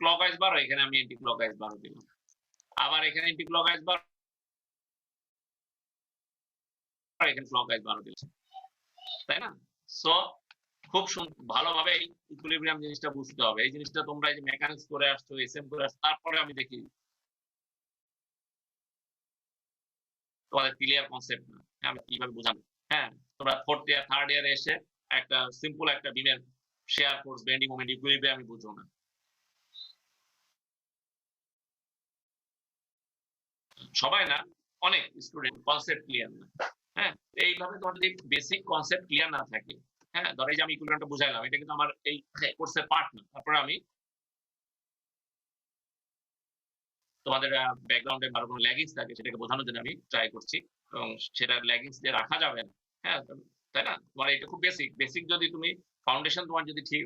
ক্লকওয়াইজ 12, এখানে আমি এন্টি ক্লকওয়াইজ 12 দিলাম, আবার এখানে এন্টি ক্লকওয়াইজ 12, এখানে ক্লকওয়াইজ 12 দিলাম, তাই না? সো খুব ভালোভাবে এই ইকুইলিব্রিয়াম জিনিসটা বুঝতে হবে। এই জিনিসটা তোমরা এই যে মেকানিক্স করে আসছো, এসএম করে আসছো, তারপরে আমি দেখি তোমাদের ক্লিয়ার কনসেপ্ট না, আমি কিভাবে বোঝাবো। হ্যাঁ, তোমরা ফোর্থ ইয়ার থার্ড ইয়ারে এসে একটা সিম্পল একটা বিমের shear force bending moment equilibrium আমি বুঝো না, সবাই না, অনেক স্টুডেন্ট কনসেপ্ট ক্লিয়ার না। হ্যাঁ, এইভাবে তোমার যদি বেসিক কনসেপ্ট ক্লিয়ার না থাকে, হ্যাঁ, ধরো এই যে আমি ইকুইলিব্রিয়ামটা বুঝাইলাম, এটা কিন্তু আমার এই কোর্সের পার্ট না, তারপরে আমি তোমাদের ব্যাকগ্রাউন্ডে আরো কোনো ল্যাগিংস থাকে সেটাকে বোঝানোর জন্য আমি ট্রাই করছি, এবং সেটা ল্যাগিংস দিয়ে রাখা যাবে না। হ্যাঁ, তাই না? তোমার এটা খুব বেসিক বেসিক যদি তুমি ফাউন্ডেশন তোমার যদি ঠিক,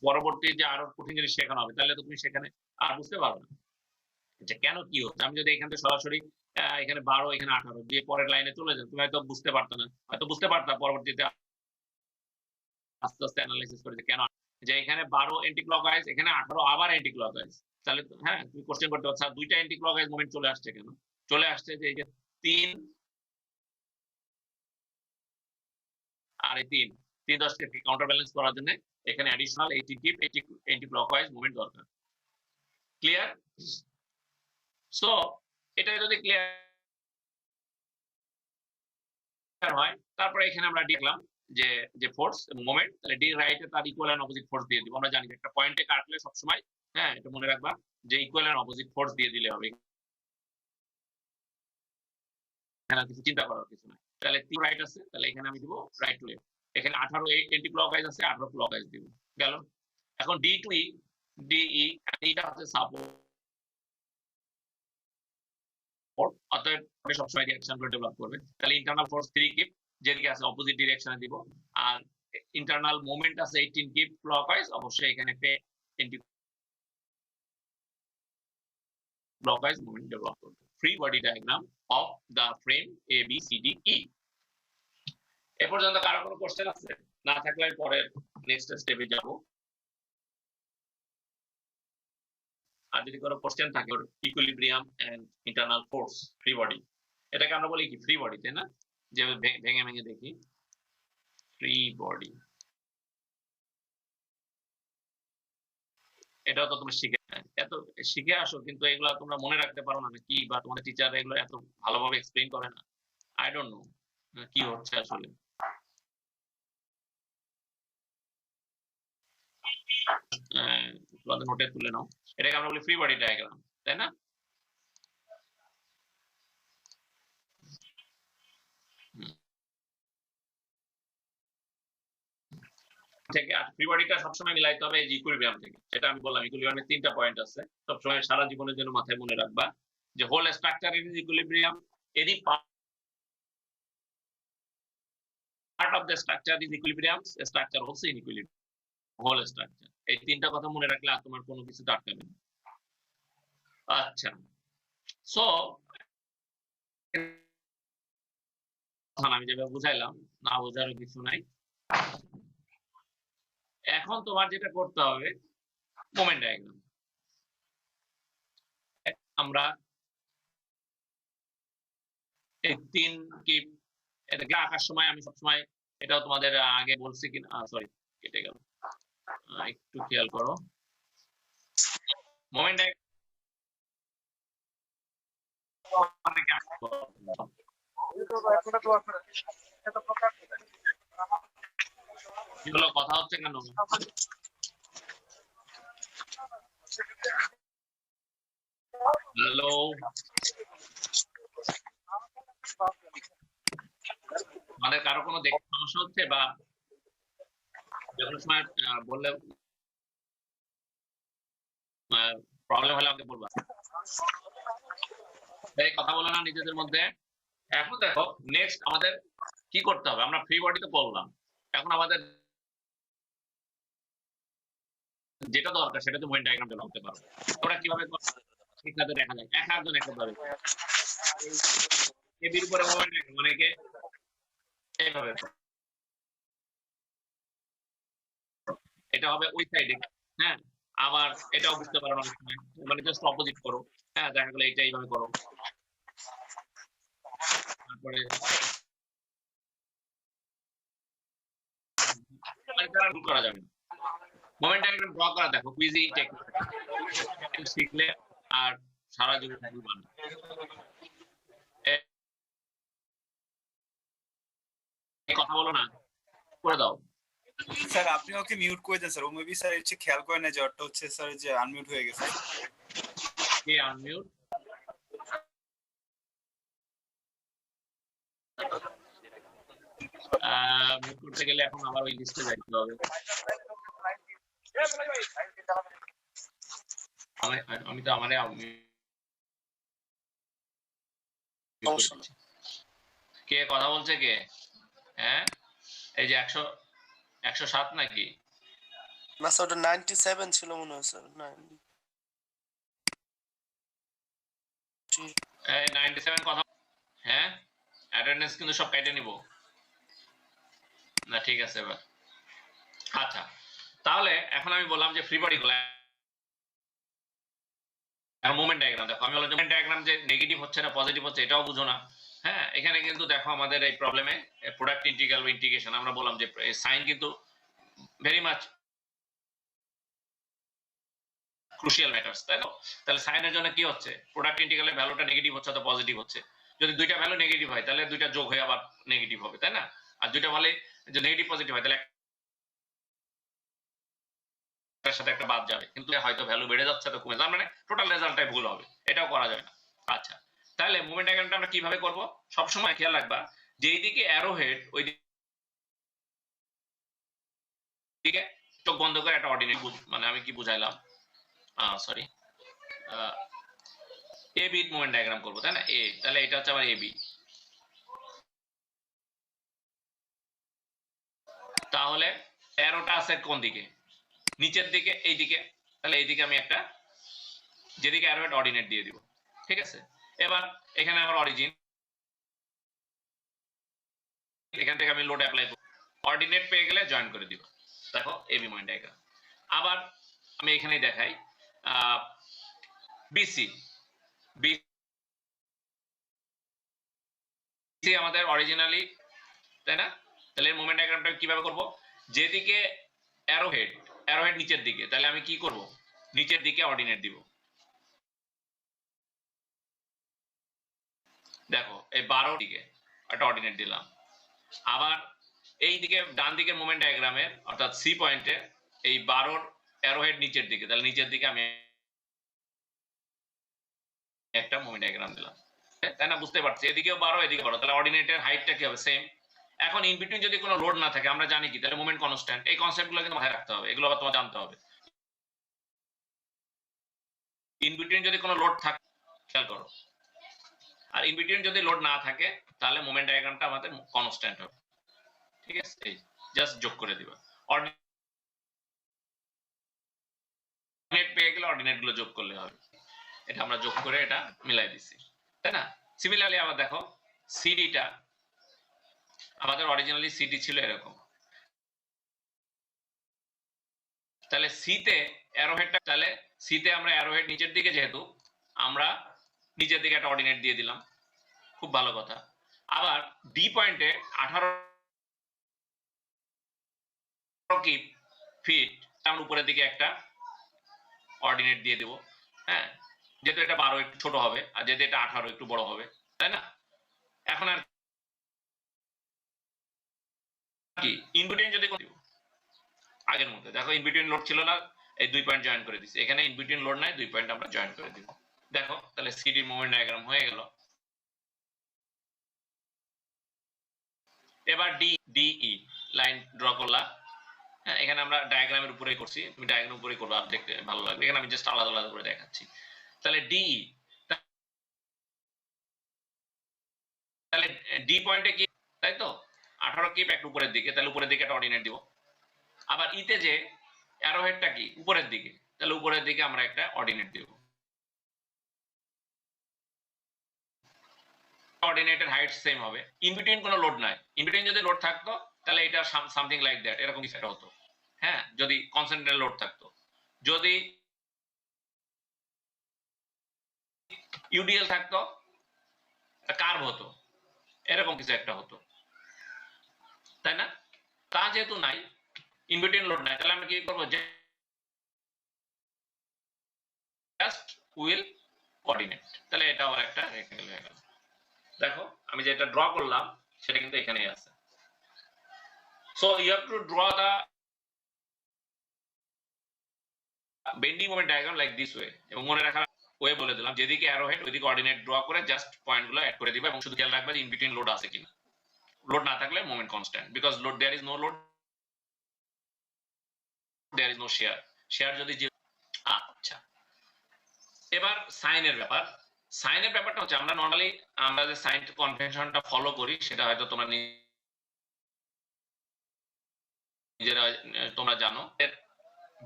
পরবর্তী যে আরো কঠিন জিনিস শেখানো হবে তাহলে তো তুমি সেখানে আর বুঝতে পারবে না যে কেন কি হচ্ছে। আমি যদি এখান থেকে সরাসরি এখানে 12 এখানে 18 দিয়ে পরের লাইনে চলে যাই, তুমি হয়তো বুঝতে পারতো না, হয়তো বুঝতে পারতা পরবর্তীতে আস্তে আস্তে অ্যানালাইসিস করে যে কেন, যে এখানে 12 এন্টি ক্লকওয়াইজ, এখানে 18 আবার এন্টি ক্লকওয়াইজ, তাহলে হ্যাঁ তুমি কোশ্চেন করতে পারছো দুইটা এন্টি ক্লকওয়াইজ মুভমেন্ট চলে আসছে কেন? চলে আসছে যে এই যে 3 আর এই 3 10কে কাউন্টার ব্যালেন্স করার জন্য এখানে অ্যাডিশনাল 18 টিপ এন্টি ক্লকওয়াইজ মুভমেন্ট দরকার। ক্লিয়ার? সো এটা যদি ক্লিয়ার হয়, তারপরে এখানে আমরা দেখলাম যে যে ফোর্স মোমেন্ট, তাহলে ডি রাইটে তার ইকুয়াল এন্ড অপোজিট ফোর্স দিয়ে দিব। আমরা জানি একটা পয়েন্টে কাটলে সবসময়, হ্যাঁ এটা মনে রাখবা যে ইকুয়াল এন্ড অপোজিট ফোর্স দিয়ে দিলে হবে, এখানে কিছু চিন্তা করার কিছু নাই। তাহলে 3 রাইট আছে, তাহলে এখানে আমি দিব রাইট টু লেফট। এখানে 18 এন্টি ক্লকওয়াইজ আছে, 18 ক্লকওয়াইজ দিব। গেল। এখন ডি টু ই, ডিই এটা হচ্ছে সাপোর্ট, অতএব সবসময় ডিরেকশন করে ডেভেলপ করবে। তাহলে ইন্টারনাল ফোর্স 3 কিপ, যেদিকে আছে অপোজিট ডিরেকশনে দিব, আর ইন্টারনাল মোমেন্ট আছে 18 কিপ ক্লকওয়াইজ, অবশ্যই এখানে একটা এন্টি ক্লকওয়াইজ মোমেন্ট ডেভেলপ করবে। Free body diagram of the frame A B C D E. A পর্যন্ত কারো কোনো কোশ্চেন আছে? না থাকলে আমি পরের নেক্সট স্টেপে যাব। আর যদি কোনো কোশ্চেন থাকে, equilibrium and internal force free body, এটাকে আমরা বলি কি ফ্রি বডি, তাই না? যে ভেঙে ভেঙে দেখি ফ্রি বডি, এটাও তো তুমি এত শিখে আসো, কিন্তু এগুলো তোমরা মনে রাখতে পারো না কি, বা তোমাদের টিচার এগুলো এত ভালোভাবে এক্সপ্লেইন করে না। আই ডোন্ট নো কি হচ্ছে আসলে। নোটে তুলে নাও, এটাকে আমরা বলি ফ্রি বডি ডায়াগ্রাম, তাই না? থেকে আর ফ্রি বডিটা সবসময় মিলাইতে হবে ইকুইলিব্রিয়াম থেকে, সেটা আমি বললাম। ইকুইলিব্রিয়ামের 3টা পয়েন্ট আছে, সবসময় সারা জীবনের জন্য মাথায় মনে রাখবা যে whole structure is equilibrium, any part of the structure is equilibrium, structure also in equilibrium, whole structure. এই 3টা কথা মনে রাখলে আর তোমার কোনো কিছু আটকাবে না। আচ্ছা, সো আমি যেভাবে বুঝাইলাম, না বোঝারও কিছু নাই। এখন তোমার যেটা করতে হবে মোমেন্ট ডায়াগ্রাম। আমরা এই 3 কি এটা আঁকার সময় আমি সবসময়, এটাও তোমাদের আগে বলছি কিনা, সরি কেটে গেল, একটু খেয়াল করো। মোমেন্ট এগুলো কথা হচ্ছে কেন? হ্যালো, আমাদের কারো কোনো দেখতে সমস্যা হচ্ছে, বা যখন সময় বললে প্রবলেম হলে আমাকে বলবা, কথা বলো না নিজেদের মধ্যে। এখন দেখো নেক্সট আমাদের কি করতে হবে, আমরা ফ্রি বডিতে করলাম, এখন আমাদের যেটা দরকার সেটা তো মোমেন্ট ডায়াগ্রাম ডেভেলপ করতে পারবো। ওরা কিভাবে শিক্ষাতে দেখা যায় এক একজন এক ধরে এবির উপরে মোমেন্ট ডায়াগ্রাম, মানে কে এইভাবে এটা হবে ওই সাইডে, হ্যাঁ আবার এটাও বুঝতে পারো না, মানে জাস্ট অপোজিট করো, হ্যাঁ দেখা গেলো এটা এইভাবে করো, তারপরে করা যাবে না। মোমেন্ট ডায়াগ্রাম ড্র করা দেখো কুইজি টেকনিক শিখলে আর সারা জীবন ভুলবা না। কথা বলো না, করে দাও। স্যার আপনি ওকে মিউট করে দেন স্যার, ও মেবি স্যার হচ্ছে খেয়াল করে না যে ওটা হচ্ছে স্যার যে আনমিউট হয়ে গেছে। কে আনমিউট? মিউট করতে গেলে এখন আবার ওই লিস্টে যাইতে হবে। আমি তো আমারে সমস্যা নেই। কে কথা বলছে কে? হ্যাঁ, এই যে 107 নাকি? না স্যার ওটা 97 ছিল মনে হয় স্যার। এই 97 কথা। হ্যাঁ, অ্যাটেন্ডেন্স কিন্তু সব কেটে নিব না। ঠিক আছে এবার। আচ্ছা, তাহলে এখন আমি বললাম যে ফ্রি বডি গুলো মুভমেন্ট ডায়াগ্রাম দেখো। আমি বললাম যে মুভমেন্ট ডায়াগ্রাম যে নেগেটিভ হচ্ছে না পজিটিভ হচ্ছে এটাও বুঝো না। হ্যাঁ, এখানে কিন্তু দেখো আমাদের এই প্রবলেমে প্রোডাক্ট ইন্টিগ্রাল বা ইন্টিগ্রেশন আমরা বললাম যে সাইন কিন্তু ভেরি মাচ ক্রুশিয়াল ম্যাটার্স, তাই না? তাহলে সাইনের জন্য কি হচ্ছে, প্রোডাক্ট ইন্টিগ্রালের ভ্যালুটা নেগেটিভ হচ্ছে অথবা পজিটিভ হচ্ছে। যদি দুইটা ভ্যালু নেগেটিভ হয় তাহলে দুইটা যোগ হয়ে আবার নেগেটিভ হবে, তাই না? আর দুইটা ভালো যে নেগেটিভ পজিটিভ হয় তাহলে একটার সাথে একটা বাদ যাবে, কিন্তু হয়তো ভ্যালু বেড়ে যাচ্ছে তো কমে যাবে, মানে টোটাল রেজাল্টটাই ভুল হবে, এটাও করা যায় না। আচ্ছা, তাহলে মুভমেন্ট ডায়াগ্রামটা আমরা কিভাবে করব? সবসময় খেয়াল রাখবা যে এইদিকে অ্যারো হেড ওই দিকে চোখ বন্ধ করে একটা অর্ডিনেট, মানে আমি কি বুঝাইলাম, sorry, A B movement diagram করবো, তাই না? এ, তাহলে এটা হচ্ছে আমার এ বি। তাহলে অ্যারোটা আছে কোন দিকে? নিচের দিকে, এই দিকে। তাহলে এইদিকে আমি একটা, যেদিকে অ্যারো হেড অর্ডিনেট দিয়ে দিব, ঠিক আছে? এবার এখানে আমার অরিজিন, এখান থেকে আমি লোড অ্যাপ্লাই করব, অর্ডিনেট পেয়ে গেলে জয়েন করে দিব। দেখো এবি মুভমেন্ট ডায়াগ্রাম। আবার আমি এখানেই দেখাই বিসি। বিসি আমাদের অরিজিনালি, তাই না? তাহলে এর মুভমেন্ট ডায়াগ্রামটা কিভাবে করব? যেদিকে অ্যারো হেড নিচের দিকে, তাহলে আমি কি করব? নিচের দিকে অর্ডিনেট দিব। দেখো এই 12 দিকে একটা অর্ডিনেট দিলাম। আবার এই দিকে ডান দিকের মুভমেন্ট ডায়াগ্রামের অর্থাৎ সি পয়েন্টে এই 12 অ্যারো হেড নিচের দিকে, তাহলে নিচের দিকে আমি একটা মুভমেন্ট ডায়াগ্রাম দিলাম, তাই না? বুঝতে পারছি, এদিকেও 12 এদিকে 12, তাহলে অর্ডিনেটের হাইটটা কি হবে? সেম। এখন ইন বিটুইন যদি কোনো লোড না থাকে, আমরা জানি কি, তাহলে মুভমেন্ট কনস্ট্যান্ট। এই কনসেপ্টগুলো কিন্তু মাথায় রাখতে হবে, এগুলো আবার তোমার জানতে হবে। ইন বিটুইন যদি কোনো লোড থাকে, খেয়াল করো, আর ইন বিটুইন যদি লোড না থাকে তাহলে মুভমেন্ট ডায়াগ্রামটা আমাদের কনস্ট্যান্ট হবে, ঠিক আছে? এই জাস্ট যোগ করে দিবা, অর্ডিনেট পেয়ে গেলে অর্ডিনেট গুলো যোগ করলে হবে। এটা আমরা যোগ করে এটা মিলাই দিছি, তাই না? সিমিলারলি আবার দেখো সিডিটা আমাদের অরিজিনালি সিডি ছিল এরকম, তাহলে সিতে অ্যারোহেডটা, তাহলে সিতে আমরা অ্যারোহেড নিচের দিকে, যেহেতু আমরা নিচের দিকে একটা অর্ডিনেট দিয়ে দিলাম, খুব ভালো কথা। আবার ডি পয়েন্টে 18 কি ফিট, আমরা উপরের দিকে একটা অর্ডিনেট দিয়ে দেব। হ্যাঁ, যেহেতু এটা 12 একটু ছোট হবে, আর যেহেতু এটা 18 একটু বড় হবে, তাই না? এখন আর কি ইনবিটুইন যদি আগের মধ্যে দেখো ইনবিটুইন লোড ছিল না, এই 2 পয়েন্ট জয়েন করে দিছি। এখানে ইনবিটুইন লোড নাই, 2 পয়েন্ট আমরা জয়েন করে দিব। দেখো তাহলে সিডি মুভমেন্ট ডায়াগ্রাম হয়ে গেল। এবার ডিই লাইন ড্র করলাম। হ্যাঁ, এখানে আমরা ডায়াগ্রামের উপরেই করছি, আমি ডায়াগ্রাম উপরেই করবো, আর দেখতে ভালো লাগবে। এখানে আমি জাস্ট আলাদা আলাদা করে দেখাচ্ছি। তাহলে ডিই, তাহলে ডি পয়েন্টে কি, তাই তো 18 কিপ একটু উপরের দিকে, তাহলে উপরের দিকে একটা অর্ডিনেট দিব। আবার ইতে যে অ্যারোহেডটা কি উপরের দিকে, তাহলে উপরের দিকে আমরা একটা অর্ডিনেট দিব। অর্ডিনেটের হাইট সেম হবে, ইন বিটুইন কোনো লোড নাই। ইন বিটুইন যদি লোড থাকতো তাহলে এটা সামথিং লাইক দ্যাট, এরকম কিছু একটা হতো। হ্যাঁ, যদি কনসেন্ট্রেট লোড থাকতো, যদি ইউডিএল থাকতো, কার্ভ হতো, এরকম কিছু একটা হতো, তাই না? তা যেহেতু নাই, ইন বিটুইন লোড নাই, তাহলে আমরা কি করবো? Just will coordinate. তাহলে এটা আবার একটা রেক্টেঙ্গেল হয়ে গেল। দেখো আমি যেটা ড্র করলাম সেটা কিন্তু এখানেই আছে। So you have to draw the bending moment diagram like this way, এবং মনে রাখার ওয়ে বলে দিলাম, যেদিকে অ্যারো হেড ওইদিকে অর্ডিনেট ড্র করে জাস্ট পয়েন্টগুলো অ্যাড করে দিবা, এবং শুধু খেয়াল রাখবে যে ইন বিটুইন লোড আছে কিনা। লোড না থাকলে moment constant, because load, there is no load, there is no shear. Shear যদি, আচ্ছা এবার সাইনের ব্যাপারটা হচ্ছে আমরা নর্মালি আমরা যে সাইন কনভেনশনটা ফলো করি সেটা হয়তো তোমরা নিজেরা তোমরা জানো।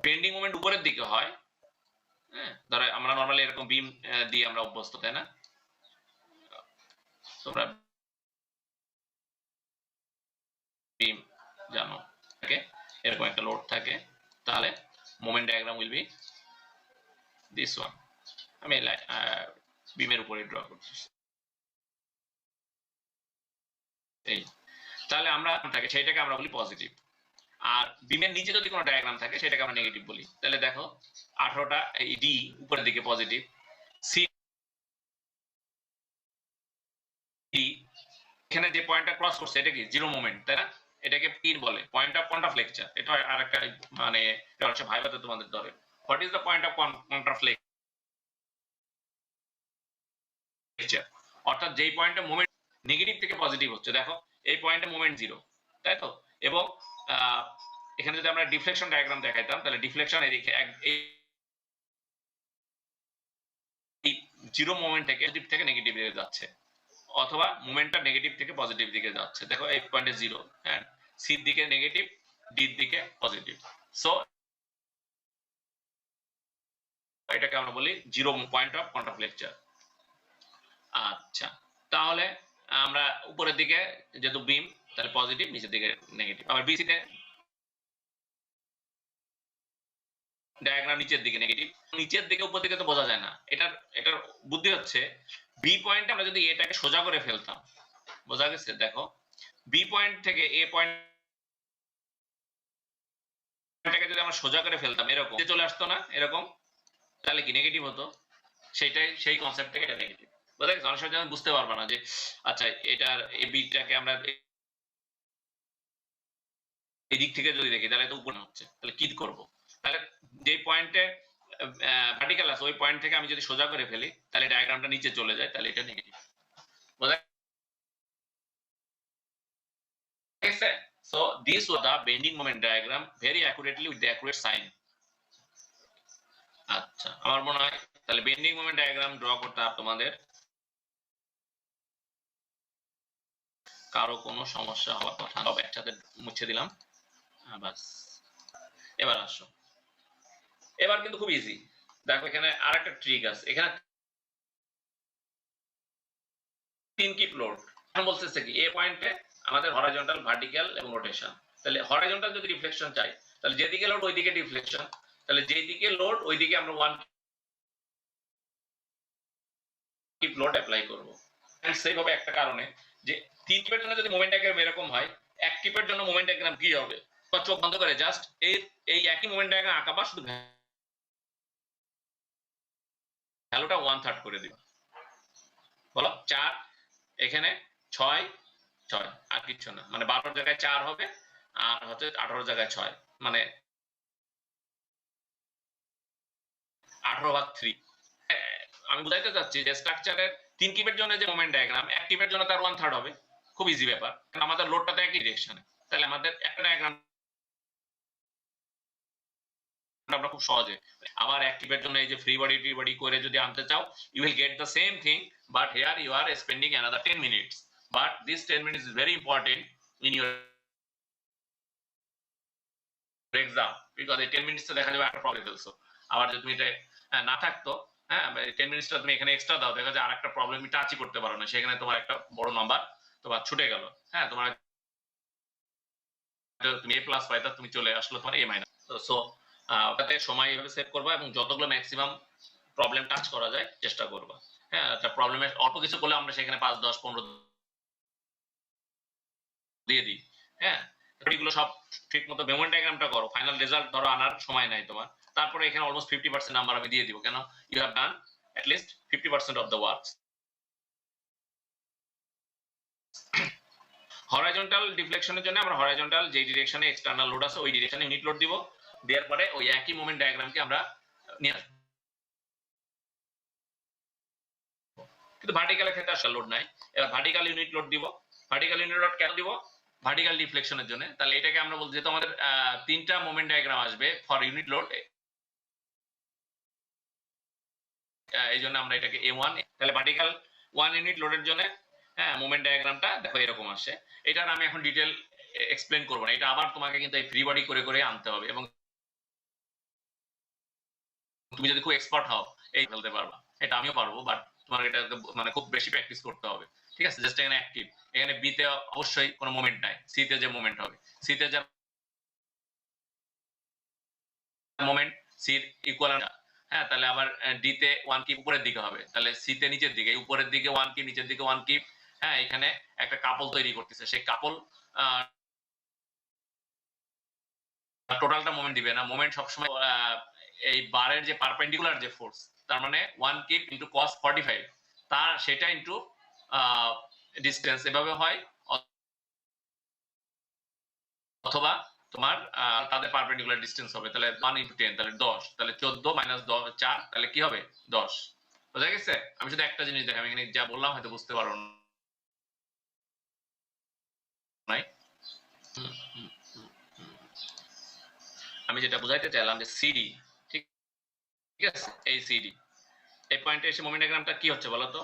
বেন্ডিং মোমেন্ট উপরের দিকে হয়, হ্যাঁ, ধরো আমরা নর্মালি এরকম বিম দিয়ে আমরা অভ্যস্ত, তাই না? তোমরা বিম জানো, ওকে, এরকম একটা লোড থাকে, তাহলে moment diagram will be this one. আমি বিমের উপরে ড্র করছি, এই, তাহলে আমরা থাকে সেইটাকে আমরা বলি পজিটিভ। আর বিমের নিচে যদি কোনো ডায়াগ্রাম থাকে সেটাকে আমরা নেগেটিভ বলি। তাহলে দেখো 18টা এই ডি উপরের দিকে পজিটিভ, সি এখানে যে পয়েন্টটা ক্রস করছে এটা কি জিরো মোমেন্ট, তাই না? এটাকে কি বলে? Point of contraflexure. এটা আরেকটা মানে এটা হচ্ছে ভাইভাতে তোমাদের ধরে what is the point of contraflexure, অর্থাৎ যেই পয়েন্টে মোমেন্ট নেগেটিভ থেকে পজিটিভ হচ্ছে। দেখো এই পয়েন্টে মোমেন্ট জিরো, তাই তো? এবং এখানে যদি আমরা ডিফ্লেকশন ডায়াগ্রাম দেখাইতাম তাহলে ডিফ্লেকশন এদিকে এই জিরো মোমেন্ট থেকে পজিটিভ থেকে নেগেটিভ দিকে যাচ্ছে, অথবা মোমেন্টটা নেগেটিভ থেকে পজিটিভ দিকে যাচ্ছে। দেখো এই পয়েন্টে জিরো, হ্যাঁ, সির দিকে নেগেটিভ, ডির দিকে পজিটিভ। সো এটাকে আমরা বলি জিরো পয়েন্ট অফ কন্ট্রাফ্লেকচার। আচ্ছা, তাহলে আমরা উপরের দিকে যেহেতু বিম তাহলে পজিটিভ, নিচের দিকে নেগেটিভ। আবার বিসিতে ডায়াগ্রাম নিচের দিকে নেগেটিভ, নিচের দিকে উপর দিকে তো বোঝা যায় না। এটার বুদ্ধি হচ্ছে বি পয়েন্টে আমরা যদি এটাকে সোজা করে ফেলতাম, বোঝা গেছে? দেখো বি পয়েন্ট থেকে এ পয়েন্টটাকে যদি আমরা সোজা করে ফেলতাম এরকম চলে আসতো না এরকম, তাহলে কি নেগেটিভ হতো? সেটাই সেই কনসেপ্ট থেকে এটা নেগেটিভ। বোঝা গেছে? অনেক সময় বুঝতে পারবা না যে আচ্ছা এটার এই বিটাকে আমরা এই দিক থেকে যদি দেখি তাহলে তো উপরে হচ্ছে, তাহলে কি করব? তাহলে যে পয়েন্টে ভার্টিক্যাল আছে ওই পয়েন্ট থেকে আমি যদি সোজা করে ফেলি তাহলে ডায়াগ্রামটা নিচে চলে যায়, তাহলে এটা নেগেটিভ। বোঝা গেছে? So this was the bending moment diagram very accurately with the accurate sign. আচ্ছা, আমার মনে হয় তাহলে বেন্ডিং মোমেন্ট ডায়াগ্রাম ড্র করতে তোমাদের কারো কোনো সমস্যা হওয়ার কথা না। একসাথে মুছে দিলাম, বাস। এবার আসো, এবার কিন্তু খুব ইজি। দেখো এখানে আরেকটা ট্রিক আছে, এখানে তিন কিপ লোড। এখন বলতেছে কি এ পয়েন্টে আমাদের হরাইজন্টাল, ভার্টিক্যাল এবং রোটেশন। তাহলে হরাইজন্টাল যদি রিফ্লেকশন চাই তাহলে যেদিকে লোড ওইদিকে ডিফ্লেকশন, তাহলে যেদিকে লোড ওইদিকে আমরা ওয়ান কিপ লোড অ্যাপ্লাই করব। এন্ড সেইভাবে একটা কারণে যে তিন কিপের জন্য যদি মোমেন্ট ডায়াগ্রাম এরকম হয়, এক কিপের জন্য মোমেন্ট ডায়াগ্রাম কি হবে? বা চোখ বন্ধ করে জাস্ট এই একই মোমেন্ট ডায়াগ্রাম আঁকাবা, শুধু ভ্যালুটা 1/3 করে দিবা। বলো 4, এখানে 6, 6, আর কিছু না, মানে 12 জায়গায় 4 হবে, আর হচ্ছে 18 জায়গায় 6, মানে 18/3। আমি বুঝাইতে চাচ্ছি যে স্ট্রাকচারের তিন কিপের জন্য যে মোমেন্ট ডায়াগ্রাম, এক কিপের জন্য তার 1/3 হবে। খুব ইজি ব্যাপার, কারণ আমাদের লোডটা তো একই ডিরেকশনে। তাহলে আমাদের একটা ডায়াগ্রাম আমরা খুব সহজে, আবার এক কিপের জন্য এই যে ফ্রি বডি করে যদি আনতে চাও, you will get the same thing, but here you are spending another 10 minutes. But this 10 minutes is very important in your exam, because এই 10 minutes দেখা যাবে একটা প্রবলেম ফেলছো। আবার যদি তুমি এটা না থাকতো, হ্যাঁ, 10 মিনিটসটা তুমি এখানে এক্সট্রা দাও, দেখা যায় আরেকটা প্রবলেম তুমি টাচই করতে পারো না, সেখানে তোমার একটা বড় নাম্বার তোমার ছুটে গেল। হ্যাঁ, তোমার তুমি এ প্লাস পাইতা, তুমি চলে আসলো তোমার এ মাইনাস। সো ওটাতে সময় এভাবে সেভ করবা এবং যতগুলো ম্যাক্সিমাম প্রবলেম টাচ করা যায় চেষ্টা করবা। হ্যাঁ, একটা প্রবলেমে অল্প কিছু করলে আমরা সেখানে 5, 10, 15 দিয়ে দিই। হ্যাঁ, এগুলো সব ঠিক মতো মোমেন্ট ডায়াগ্রামটা করো, ফাইনাল রেজাল্ট ধরো আনার সময় নাই তোমার, তারপরে এখানে অলমোস্ট 50% নাম্বার আমি দিয়ে দিব। কেন? You have done at least 50% of the works. Horizontal ডিফ্লেকশনের জন্য আমরা হরাইজন্টাল যে ডিরেকশনে এক্সটার্নাল লোড আছে ওই ডিরেকশনে ইউনিট লোড দিব, দেওয়ার পরে ওই একই মোমেন্ট ডায়াগ্রামকে আমরা নিয়ে আসবো। কিন্তু ভার্টিক্যালের ক্ষেত্রে আসলে লোড নাই। এবার ভার্টিক্যাল ইউনিট লোড দিব। ভার্টিক্যাল ইউনিট লোড কেন দিব? ভার্টিক্যাল ডিফ্লেকশনের জন্য। তাহলে এটাকে আমরা বলছি যেহেতু আমাদের তিনটা মোমেন্ট ডায়াগ্রাম আসবে ফর ইউনিট লোড, এই জন্য আমরা এটাকে A1, তাহলে ভার্টিক্যাল 1 ইউনিট লোডের জন্য হ্যাঁ মোমেন্ট ডায়াগ্রামটা দেখো এরকম আসে। এটার আমি এখন ডিটেল এক্সপ্লেন করবো না, এটা আবার তোমাকে কিন্তু এই ফ্রি বডি করে করে আনতে হবে, এবং তুমি যদি খুব এক্সপার্ট হও এই ফেলতে পারবা, এটা আমিও পারবো, বাট তোমার এটা মানে খুব বেশি প্র্যাকটিস করতে হবে, ঠিক আছে? জাস্ট এখানে অ্যাক্টিভ, এখানে বি তে অবশ্যই কোনো মোমেন্ট নাই, সি তে যে মোমেন্ট হবে, সি তে যে মোমেন্ট সির ইকুয়াল, হ্যাঁ তাহলে আবার ডি তে 1 কিপ উপরের দিকে হবে, তাহলে সি তে নিচের দিকে, উপরের দিকে 1 কিপ, নিচের দিকে 1 কিপ, হ্যাঁ এখানে একটা কাপল তৈরি করতেছে, সেই কাপল টোটালটা মোমেন্ট দিবে না, মোমেন্ট সবসময় এই বারের যে পারপেন্ডিকুলার যে ফোর্স, তার মানে 1 কিপ ইনটু cos 45 তার সেটা ইনটু ডিসটেন্স, এভাবে হয়, অথবা তোমার তাদের পারপেন্ডিকুলার ডিসটেন্স হবে, তাহলে 1 ইনটু 10 তাহলে 10, তাহলে 14 মাইনাস 4 তাহলে কি হবে 10। বুঝা গেছে? আমি শুধু একটা জিনিস দেখাম, এখানে যা বললাম হয়তো বুঝতে পারো নাই। আমি যেটা বুঝাইতে চাইলাম যে সিডি, ঠিক আছে, এই সিডি এই পয়েন্টে এসে মোমেন্ট ডায়াগ্রামটা কি হচ্ছে বলো তো?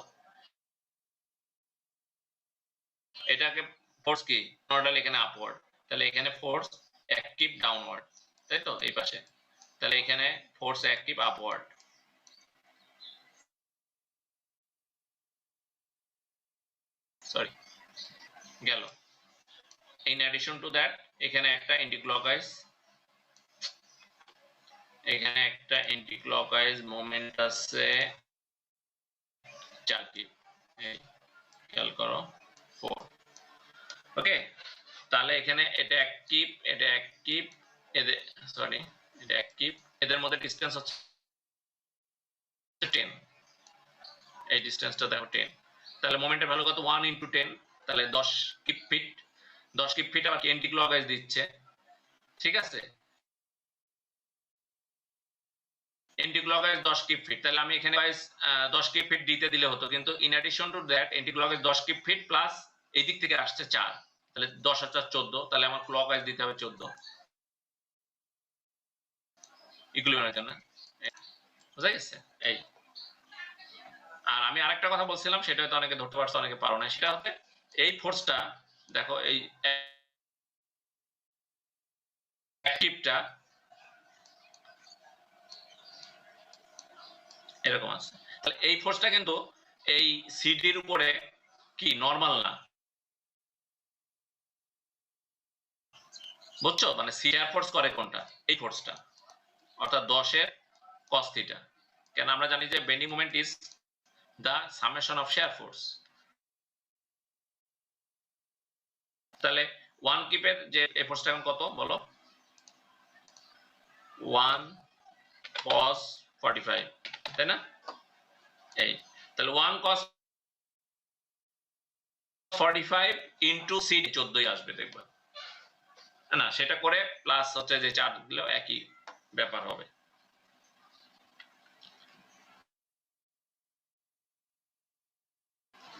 এটাকে ফোর্স কি নর্মালি এখানে আপওয়ার্ড, তাহলে এখানে ফোর্স অ্যাক্টিভ ডাউনওয়ার্ড, তাই তো এই পাশে, তাহলে এখানে ফোর্স অ্যাক্টিভ আপওয়ার্ড, সরি গেল। ইন অ্যাডিশন টু দ্যাট এখানে একটা এন্টিক্লকওয়াইজ, এখানে একটা এন্টিক্লকওয়াইজ মোমেন্ট আছে 4 কিপ, এই খেয়াল করো 4, ওকে? তাহলে এখানে এটা এক কিপ, এটা এক কিপ, এদের সরি এটা এক কিপ, এদের মধ্যে ডিসটেন্স হচ্ছে 10, এই ডিসটেন্সটা দেখো 10, তাহলে মোমেন্টের ভ্যালু কত 1 ইনটু 10, তাহলে 10 কিপ ফিট, 10 কিপ ফিট আবার কি এন্টিক্লকওয়াইজ দিচ্ছে, ঠিক আছে? এন্টিক্লকওয়াইজ 10 কিপ ফিট, তাহলে আমি এখানে 10 কিপ ফিট দিতে দিলে হতো, কিন্তু in addition to that anticlockwise 10 kip feet plus এই দিক থেকে আসছে 4, তাহলে 10 আর 4 14, তাহলে আমার ক্লকওয়াইজ দিতে হবে 14 ইকুইলিব্রিয়ামের জন্য। বুঝা গেছে? এই আর আমি আরেকটা কথা বলছিলাম, সেটা হয়তো অনেকে ধরতে পারছো অনেকে পারো না, সেটা হচ্ছে এই ফোর্সটা দেখো, এই অ্যাক্টিভটা এরকম আছে, তাহলে এই ফোর্সটা কিন্তু এই সিডির উপরে কি নরমাল না, বুঝছো? মানে সি এর ফোর্স করে কোনটা, এই ফোর্সটা, অর্থাৎ 10 এর cos থিটা, কেন আমরা জানি যে bending moment is the summation of shear force, তাহলে 1 কিপের যে এই ফোর্সটা এখন কত বলো, 1 cos 45, তাই না? এই তাহলে 1 cos 45 ইনটু সি 14ই আসবে, দেখবা না সেটা করে প্লাস হচ্ছে যে 4 দিলেও একই ব্যাপার হবে।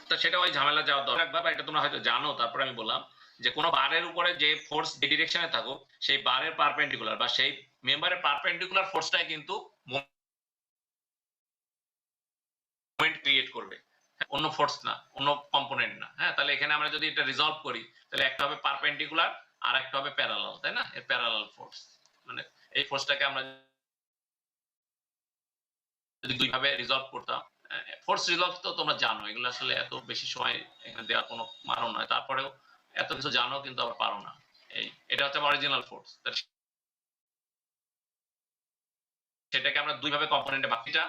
তো সেটা ওই ঝামেলা যাওয়ার দরকার, বা এটা তোমরা হয়তো জানো, তারপরে আমি বললাম যে কোনো বারের উপরে যে ফোর্স যে ডিরেকশনে থাকুক, সেই বারের পারপেন্ডিকুলার বা সেই মেম্বারের পারপেন্ডিকুলার ফোর্সটাই কিন্তু মোমেন্ট ক্রিয়েট করবে, অন্য ফোর্স না, অন্য কম্পোনেন্ট না। হ্যাঁ, তাহলে এখানে আমরা যদি এটা রিজলভ করি, তাহলে একটা হবে পারপেন্ডিকুলার আর একটা হবে প্যারালাল, তাই না? এর প্যারালাল ফোর্স, মানে এই ফোর্সটাকে আমরা যদি দুইভাবে রিজলভ করতাম, ফোর্স রিজলভ তো তোমরা জানো, এগুলো আসলে এত বেশি সময় এখানে দেওয়ার কোনো মানও নয়, তারপরেও এত কিছু জানো কিন্তু আবার পারো না। এটা হচ্ছে অরিজিনাল ফোর্স, সেটাকে আমরা দুইভাবে কম্পোনেন্টে বাকিটা,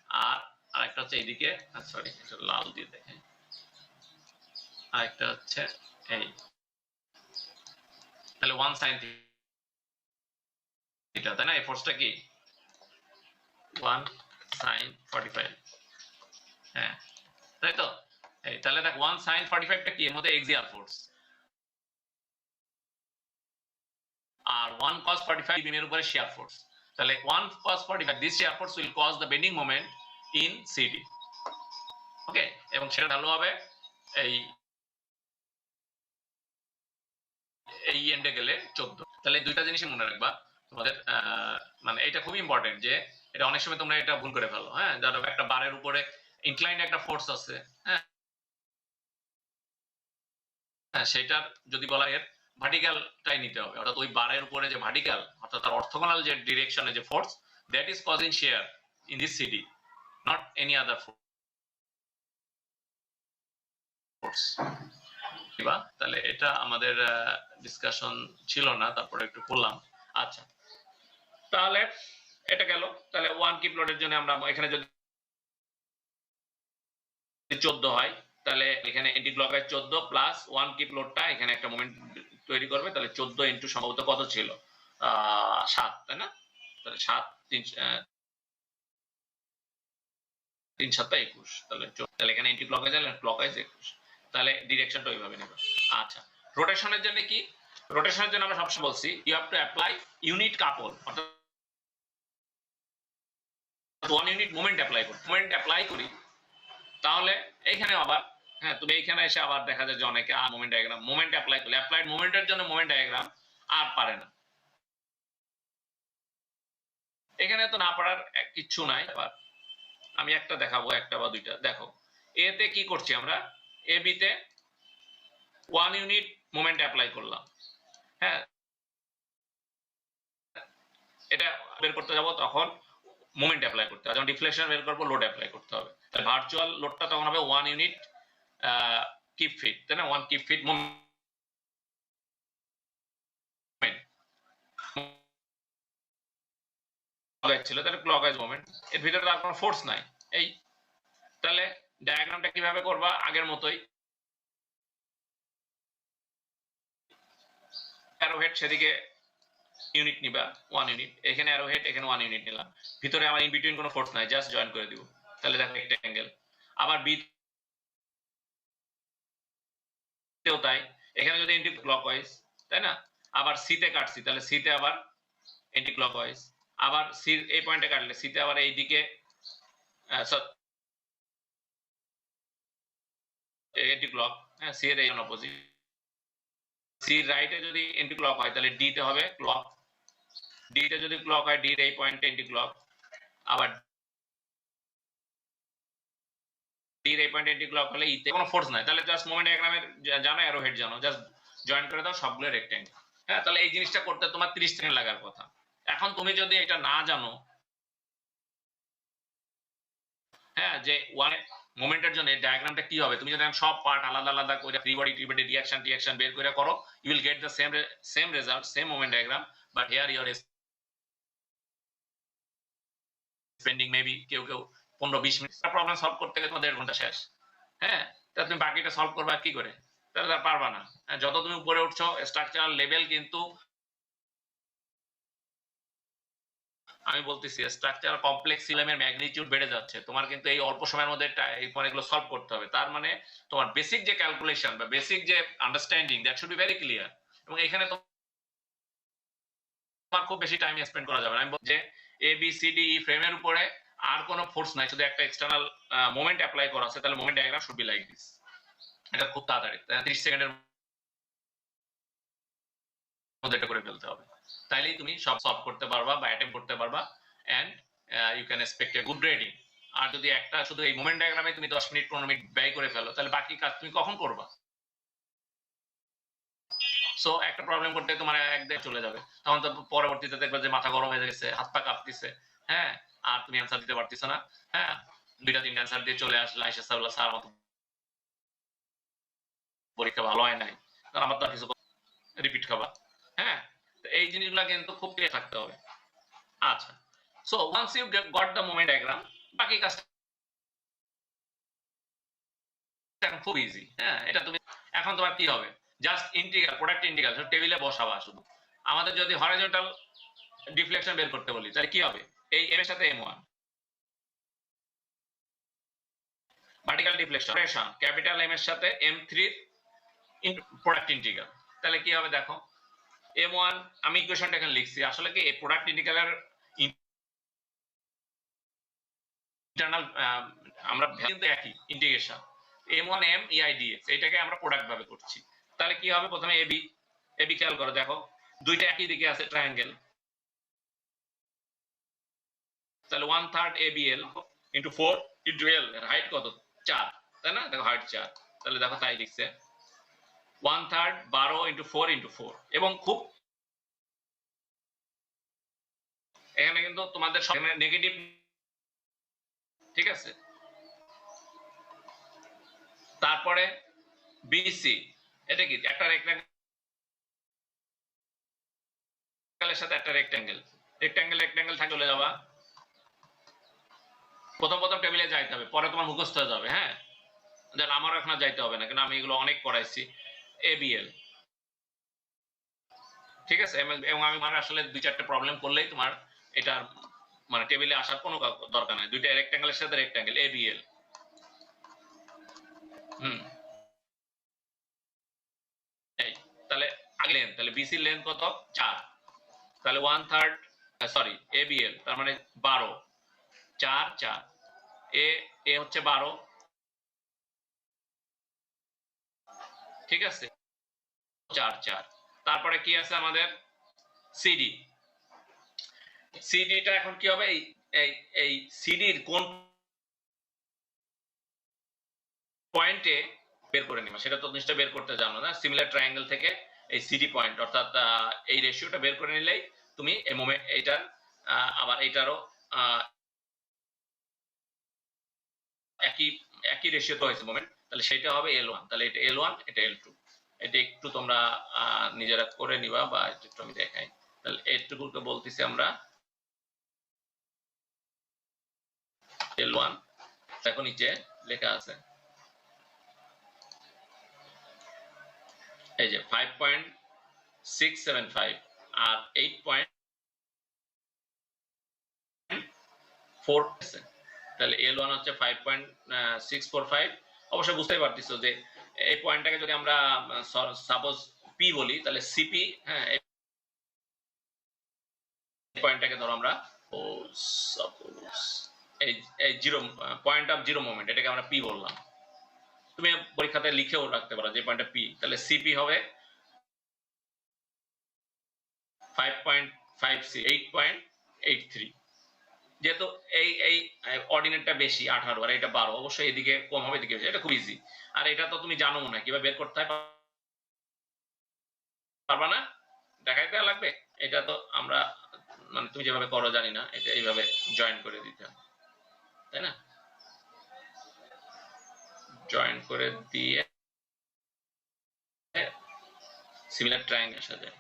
আর আরেকটা হচ্ছে এইদিকে, সরি এটা লাল দিয়ে দেখে, আরেকটা হচ্ছে এই, তাহলে 1 sin থিটা, তাই না? এই ফোর্সটা কি 1 sin 45, হ্যাঁ তাই তো? এই তাহলে দেখ 1 sin 45 টা কি, এর মধ্যে এক্সিয়াল ফোর্স, আর 1 cos 45 বিমের উপরে শিয়ার ফোর্স, তাহলে 1 cos 45 this shear force will cause the bending moment in CD, ওকে? এবং সেটা ভ্যালু হবে এই এই এন্ডে গেলে 14। তাহলে দুইটা জিনিসই মনে রাখবা তোমাদের, মানে এটা খুব ইম্পর্টেন্ট যে এটা অনেক সময় তোমরা এটা ভুল করে ফেলো। হ্যাঁ, ধরো একটা বারের উপরে ইনক্লাইন্ড একটা ফোর্স আছে, হ্যাঁ, সেটার যদি বলা এর ভার্টিক্যালটাই নিতে হবে, অর্থাৎ ওই বারের উপরে যে ভার্টিক্যাল অর্থাৎ তার অর্থোগোনাল যে ডিরেকশনে যে force, that is causing shear in this CD, not any other force. তাহলে এটা আমাদের ডিসকাশন ছিল না, তারপরে একটু করলাম। আচ্ছা, তাহলে এটা গেল। তাহলে ওয়ান কিপ লোডের জন্য আমরা এখানে যদি 14 হয়, তাহলে এখানে anti clockwise 14 plus one kip লোডটা এখানে একটা মোমেন্ট তৈরি করবে। তাহলে 14 ইন্টু সম্ভবত কত ছিল, 7, তাই না? তাহলে 7 3 3 7 21, তাহলে এখানে এন্টি ক্লকওয়াইজ আর ক্লকওয়াইজ 21, তাহলে ডিরেকশনটা ওইভাবে নেবে। আচ্ছা, রোটেশনের জন্য কি? রোটেশনের জন্য আমরা সবসময় বলছি you have to apply unit couple, অর্থাৎ 1 ইউনিট মোমেন্ট অ্যাপ্লাই করি। মোমেন্ট অ্যাপ্লাই করি তাহলে এইখানে আবার, হ্যাঁ, তুমি এইখানে এসে আবার দেখা যায় যে অনেকে মোমেন্ট ডায়াগ্রাম মোমেন্ট অ্যাপ্লাই করলে অ্যাপ্লাইড মোমেন্টের জন্য মোমেন্ট ডায়াগ্রাম আর পারে না। এখানে তো না পারার কিচ্ছু নাই। আবার আমি একটা দেখাবো, একটা বা দুইটা। দেখো, এতে কি করছি আমরা, এ বি তে 1 ইউনিট মোমেন্ট অ্যাপ্লাই করলাম। হ্যাঁ, এটা বের করতে যাব তখন মোমেন্ট অ্যাপ্লাই করতে হবে, যখন ডিফ্লেকশন বের করবো লোড অ্যাপ্লাই করতে হবে। তাহলে ভার্চুয়াল লোডটা তখন হবে 1 ইউনিট কিপ ফিট, তাই না? 1 কিপ ফিট মোমেন্ট ছিল, তাহলে ক্লকওয়াইজ মোমেন্ট, এর ভিতরে আর কোনো ফোর্স নাই। এই তাহলে ডায়াগ্রামটা কিভাবে করবা, আগের মতোই অ্যারো হেড সেদিকে ইউনিট নিবা 1 ইউনিট, এখানে অ্যারো হেড, এখানে 1 ইউনিট নিলাম। ভিতরে আমার ইন বিটুইন কোনো ফোর্স নাই, জাস্ট জয়েন করে দিব। তাহলে দেখো একটা অ্যাঙ্গেল। আবার বি তেও তাই, এখানে যদি এন্টি ক্লকওয়াইজ, তাই না? আবার সি তে কাটছি, তাহলে সি তে আবার এন্টি ক্লকওয়াইজ। আবার সি এই পয়েন্টে কাটলে সি তে আবার এই দিকে এন্টি ক্লক, হ্যাঁ, সি এর এই অপোজিট। সি রাইটে যদি এন্টি ক্লক হয় তাহলে ডি তে হবে ক্লক, ডি তে যদি ক্লক হয় ডি এর এই পয়েন্টে এন্টি ক্লক, আবার ডি এর এই পয়েন্টে এন্টি ক্লক হলে ই তে কোনো ফোর্স নাই। তাহলে জাস্ট মোমেন্ট ডায়াগ্রামের জানো, অ্যারো হেড জানো, জাস্ট জয়েন করে দাও সবগুলো রেক্ট্যাঙ্গেল। হ্যাঁ, তাহলে এই জিনিসটা করতে তোমার 30 সেকেন্ড লাগার কথা। এখন তুমি যদি এটা না জানো, হ্যাঁ, যে ওয়ান মোমেন্টের জন্য ডায়াগ্রামটা কি হবে, তুমি যদি সব পার্ট আলাদা আলাদা করে ফ্রি বডি টি বডি রিঅ্যাকশন বের করে করো, you will get the same result, same moment diagram, but here you are spending maybe কেউ 15-20 মিনিট। প্রবলেম সলভ করতে গেলে তোমার 1.5 ঘন্টা শেষ। হ্যাঁ, তা তুমি বাকিটা সলভ করবা কি করে? তাহলে পারবা না। যত তুমি উপরে উঠছো স্ট্রাকচারাল লেভেল, কিন্তু আমি বলতেছি স্ট্রাকচার কমপ্লেক্স সিস্টেমের ম্যাগনিটিউড বেড়ে যাচ্ছে, তোমার কিন্তু এই অল্প সময়ের মধ্যে এগুলো সলভ করতে হবে। তার মানে তোমার বেসিক যে ক্যালকুলেশন বা বেসিক যে understanding, that should be very clear. এবং এখানে তোমার খুব বেশি টাইম স্পেন্ড করা যাবে না। আমি বলছি যে এ বি সি ডি ই ফ্রেমের উপরে আর কোনো ফোর্স নাই, শুধু একটা এক্সটার্নাল মোমেন্ট অ্যাপ্লাই করা আছে, তাহলে moment diagram should be like this. এটা খুব তাড়াতাড়ি 30 সেকেন্ডের মধ্যে এটা করে ফেলতে হবে, তাইলেই তুমি সব সলভ করতে পারবা বা অ্যাটেম্প করতে পারবা, and you can expect a good rating. আর যদি একটা শুধু এই মোমেন্ট ডায়াগ্রামে তুমি 10 মিনিট 15 মিনিট ব্যয় করে ফেলো, তাহলে বাকি কাজ তুমি কখন করবা? সো একটা প্রবলেম করতে তোমার একদিন চলে যাবে, তখন তো পরবর্তীতে দেখবে যে মাথা গরম হয়ে গেছে, হাত পা কাঁপতেছে, হ্যাঁ, আর তুমি অ্যান্সার দিতে পারতেছ না। হ্যাঁ, 2টা 3টা অ্যান্সার দিয়ে চলে আসলে আইসা স্যার মতো পরীক্ষা ভালো হয় নাই, কারণ আমার তো কিছু রিপিট খাবা। হ্যাঁ, এই জিনিসগুলো কিন্তু খুব ক্লিয়ার থাকতে হবে। আচ্ছা, so once you got the moment diagram, বাকি কাজটা খুব ইজি। হ্যাঁ, এটা তুমি এখন তোমার কি হবে, জাস্ট ইন্টিগ্রাল, প্রোডাক্ট ইন্টিগ্রাল টেবিলে বসাবা শুধু। আমাদের যদি হরাইজন্টাল ডিফ্লেকশন বের করতে বলি, তাহলে কি হবে, এই এম এর সাথে m1, vertical deflection capital M এর সাথে m3 এর প্রোডাক্ট ইন্টিগ্রাল। তাহলে কি হবে দেখো, m1 আমি ইকুয়েশনটা এখানে লিখছি, আসলে কি এই প্রোডাক্ট ইন্টিগ্রালের ইন্টারনাল আমরা কিন্তু একই ইন্টিগ্রেশন m1m eidx, এটাকে আমরা প্রোডাক্ট ভাবে করছি। তাহলে কি হবে, প্রথমে ab খেয়াল করো, দেখো দুইটা একই দিকে আছে ট্রায়াঙ্গেল, তাহলে 1/3 ABL ইন্টু 4 ইন্টু L, এর হাইট কত? 4, তাই না? দেখো হাইট 4, তাহলে দেখো তাই লিখছে 1/3 12 ইন্টু 4 ইন্টু 4। এবং খুব এখানে কিন্তু তোমাদের নেগেটিভ, ঠিক আছে। তারপরে BC, এটা কি? একটা রেক্ট্যাঙ্গেলের সাথে একটা রেক্ট্যাঙ্গেল থাকে, চলে যাবা। প্রথম টেবিলে যাইতে হবে, পরে তোমার মুখস্থ হয়ে যাবে। হ্যাঁ, যেন আমারও এখন যাইতে হবে না, কিন্তু আমি এগুলো অনেক পড়াইছি। ABL, ঠিক আছে। এবং আমি মানে আসলে 2-4টা প্রবলেম করলেই তোমার এটা মানে টেবিলে আসার কোনো দরকার নাই। দুইটা রেক্ট্যাঙ্গেলের সাথে রেক্ট্যাঙ্গেল ABL। এই তাহলে আগে লেন্থ, তাহলে BC এর লেন্থ কত? 4, তাহলে 1/3 সরি ABL তার মানে 12, 4 4, এ হচ্ছে 12, ঠিক আছে, 4 4। তারপরে কি আছে আমাদের? সিডিটা এখন কি হবে? এই সিডির কোন পয়েন্টে বের করে নিবা, সেটা তো নিশ্চয় বের করতে জানো না। সিমিলার ট্রায়াঙ্গেল থেকে এই সিডি পয়েন্ট অর্থাৎ এই রেশিওটা বের করে নিলেই তুমি এই মোমেন্ট এইটার আবার এইটারও একই রেশিওতে হয়েছে মোমেন্ট, তাহলে সেটা হবে L1। তাহলে এটা L1, এটা L2। এটা একটু তোমরা নিজেরা করে নিবা, বা একটু আমি দেখাই। তাহলে এইটুকুকে বলতেছি আমরা L1। দেখো নিচে লেখা আছে এই যে 5.675 আর 8.4, তাহলে L1 হচ্ছে 5.645। অবশ্যই বুঝতেই পারতেছো যে এই পয়েন্টটাকে যদি আমরা সাপোজ পি বলি, তাহলে সিপি, হ্যাঁ, এই পয়েন্টটাকে ধরো আমরা ও সাপোজ এই zero point of zero moment, এটাকে আমরা পি বললাম। তুমি পরীক্ষাতে লিখেও রাখতে পারো যে পয়েন্টটা পি, তাহলে সিপি হবে 8.83। যেহেতু এই অর্ডিনেটটা বেশি 18 আর এটা 12, অবশ্যই এদিকে কম হবে, এদিকে বেশি। এটা খুব ইজি। আর এটা তো তুমি জানো না কিভাবে বের করতে হয়, পারবা না? দেখাইতে লাগবে। এটা তো আমরা মানে তুমি যেভাবে করো জানি না, এটা এইভাবে জয়েন করে দিতে হবে, তাই না? জয়েন করে দিয়ে সিমিলার ট্রায়াঙ্গেল আসা যায়।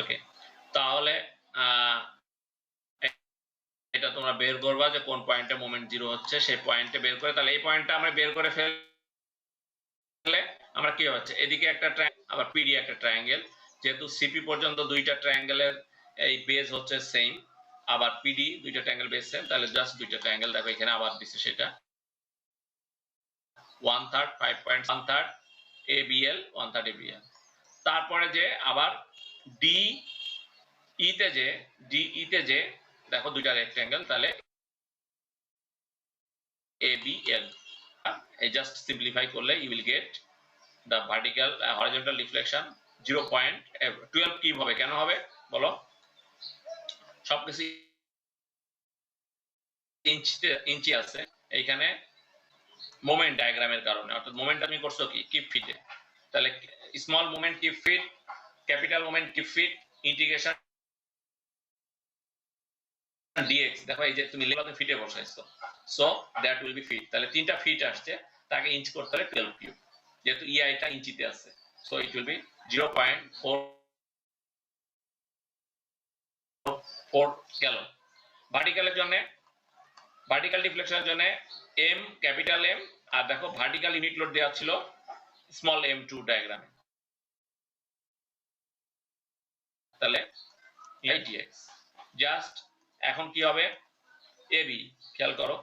ওকে, তাহলে এটা তোমরা বের করবা যে কোন পয়েন্টে মোমেন্ট জিরো হচ্ছে, সেই পয়েন্টে বের করে, তাহলে এই পয়েন্টটা আমরা বের করে ফেললে আমরা কি হচ্ছে, এদিকে একটা ট্রায়াঙ্গেল আবার পিডি একটা ট্রায়াঙ্গেল। যেহেতু সিপি পর্যন্ত দুইটা ট্রায়াঙ্গেলের এই বেজ হচ্ছে সেম, আবার পিডি দুইটা ট্রায়াঙ্গেল বেজ সেম, তাহলে জাস্ট দুইটা ট্রায়াঙ্গেল দেখো এখানে আবার দিচ্ছে, সেটা 1/3 5.1/3 ABL 1/3 ABL। তারপরে যে আবার ডিইতে যে দেখো দুইটা রেক্ট্যাঙ্গেল, তাহলে ABL। এই জাস্ট সিম্পলিফাই করলে you will get the vertical horizontal deflection 0.12 cube হবে। কেন হবে বলো? সবকিছু ইঞ্চি আছে এইখানে মোমেন্ট ডায়াগ্রামের কারণে, অর্থাৎ মোমেন্ট তুমি করছো কি কিপ ফিটে, তাহলে small moment kip feet, capital moment kip feet, integration dx, দেখো এই যে তুমি লেখাতে ফিটে বসাইছো, so that will be feet. তাহলে তিনটা ফিট আসছে, তাকে ইঞ্চ করতে হলে 12 কিউব, যেহেতু ইআইটা ইঞ্চিতে আছে, সো ইট উইল বি 0.44 গেল। ভার্টিক্যালের জন্য, ভার্টিক্যাল ডিফ্লেকশনের জন্য এম, ক্যাপিটাল এম, আর দেখো ভার্টিক্যাল ইউনিট লোড দেওয়া ছিল স্মল m2 ডায়াগ্রামে, তাহলে dx জাস্ট এখন কি হবে? এবি, খেয়াল করো,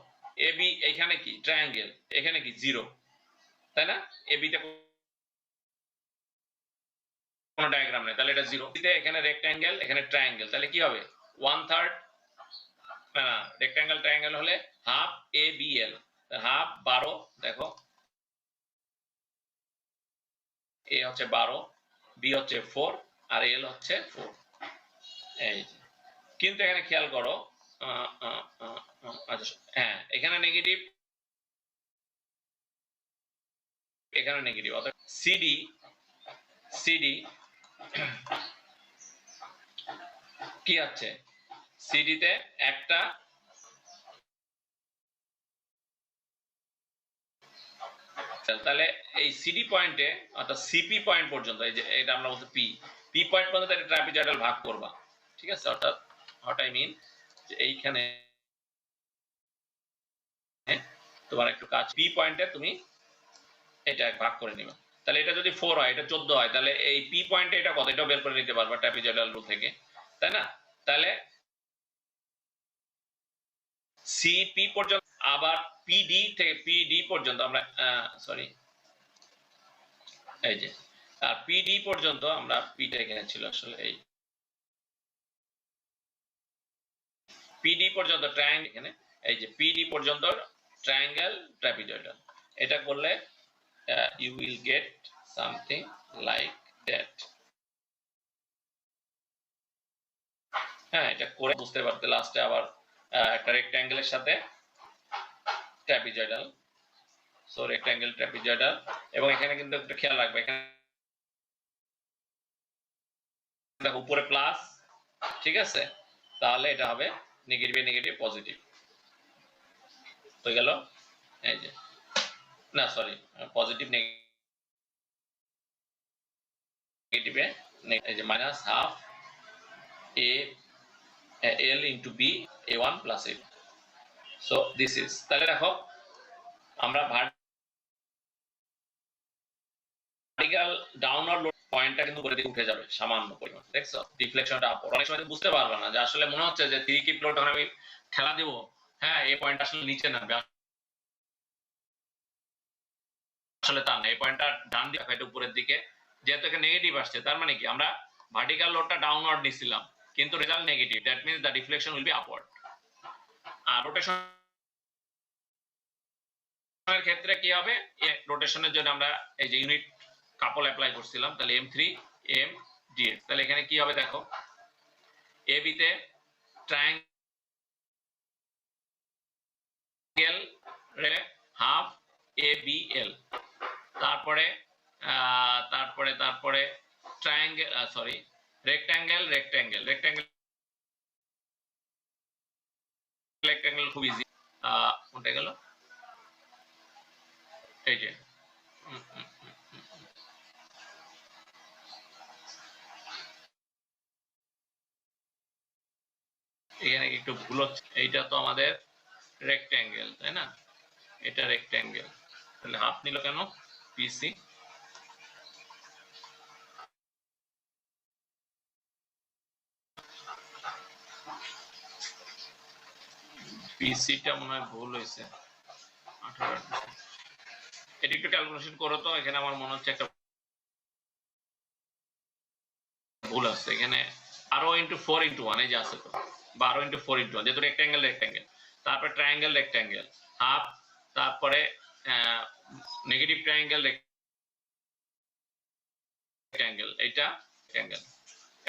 এবি এখানে কি ট্রায়াঙ্গেল, এখানে কি জিরো, তাই না? এবিতে কোনো ডায়াগ্রাম নেই, তাহলে এটা জিরো। এখানে রেক্ট্যাঙ্গেল, এখানে ট্রায়াঙ্গেল, তাহলে কি হবে? 1/3 না রেক্ট্যাঙ্গেল ট্রায়াঙ্গেল হলে half A B L, half 12 দেখো এ হচ্ছে 12, বি হচ্ছে 4 আর এল হচ্ছে 4। এই কিন্তু এখানে খেয়াল করো আচ্ছা হ্যাঁ এখানে নেগেটিভ এখানে নেগেটিভ, অর্থাৎ সিডি সিডি কি আছে সিডিতে একটা তাহলে এই সিডি পয়েন্টে অর্থাৎ সিপি পয়েন্ট পর্যন্ত, এই যে এটা আমরা বলতে পি পি পয়েন্ট পর্যন্ত একটা ট্রাপিজয়েডাল ভাগ করবা, ঠিক আছে? অর্থাৎ হোয়াট আই মিন যে এইখানে তোমার একটু কাজ পি পয়েন্টে তুমি এটা ভাগ করে নিবা। তাহলে এটা যদি 4 হয়, এটা 14 হয়, তাহলে এই পি পয়েন্টে এটা কত এটাও বের করে নিতে পারবা ট্রাপিজয়েডাল রুল থেকে, তাই না? তাহলে সিপি পর্যন্ত, আবার পিডি থেকে পিডি পর্যন্ত আমরা সরি এই যে আর পিডি পর্যন্ত আমরা পিটা এখানে ছিল আসলে এই পিডি পর্যন্ত ট্রায়াঙ্গেল, এখানে এই যে পিডি পর্যন্ত ট্রায়াঙ্গেল ট্রাপিজয়েডাল, এটা করলে you will get something like that। হ্যাঁ এটা করে বুঝতে পারতে লাস্টে আবার একটা রেক্ট্যাঙ্গেলের সাথে ট্রাপিজয়েডাল, সো রেক্ট্যাঙ্গেল ট্রাপিজয়েডাল। এবং এখানে কিন্তু একটা খেয়াল রাখবে, এখানে দেখো উপরে প্লাস, ঠিক আছে? তাহলে এটা হবে নেগেটিভ নেগেটিভ পজিটিভ হয়ে গেল। এই যে না সরি পজিটিভ নেগেটিভে এই যে minus half A L into B A one plus A. So this is, তাহলে দেখো আমরা ভার্টিক্যাল ডাউনওয়ার্ড লোড পয়েন্টটা কিন্তু উপরের দিকে উঠে যাবে সামান্য পরিমাণ, দেখছো? ডিফ্লেকশনটা আপওয়ার্ড। অনেক সময় বুঝতে পারবে না যে আসলে মনে হচ্ছে যে 3 কিপ লোড যখন আমি ঠেলা দেব, হ্যাঁ এই পয়েন্ট আসলে নিচে নামবে, আসলে তা না, এই পয়েন্টটা ডান দিকে এটা উপরের দিকে, যেহেতু এখানে নেগেটিভ আসছে তার মানে কি আমরা ভার্টিক্যাল লোডটা ডাউনওয়ার্ড নিছিলাম কিন্তু result negative, that means the deflection will be upward. আর রোটেশনের ক্ষেত্রে কি হবে, রোটেশনের জন্য আমরা এই যে ইউনিট কাপল অ্যাপ্লাই করছিলাম, তাহলে m3 m dx, তাহলে এখানে কি হবে দেখো এ বি তে triangle half A B L, তারপরে তারপরে তারপরে triangle sorry rectangle rectangle rectangle rectangle খুব ইজি, কোনটা গেল এই যে এখানে একটু ভুল হচ্ছে, এইটা তো আমাদের রেক্ট্যাঙ্গেল তাই না, এটা রেক্ট্যাঙ্গেল, তাহলে হাফ নিল কেন পিসি, পিসিটা মনে হয় ভুল হয়েছে 18, এটা একটু ক্যালকুলেশন করো তো, এখানে আমার মনে হচ্ছে একটা ভুল আছে, এখানে আরো ইন্টু 4 ইন্টু 1 এই যে আছে তো, 12 ইন্টু 4 ইন্টু 1, যেহেতু রেক্ট্যাঙ্গেল রেক্ট্যাঙ্গেল, তারপরে ট্রায়াঙ্গেল রেক্ট্যাঙ্গেল হাফ, তারপরে নেগেটিভ ট্রায়াঙ্গেল রেক্ট্যাঙ্গেল, এটা রেক্ট্যাঙ্গেল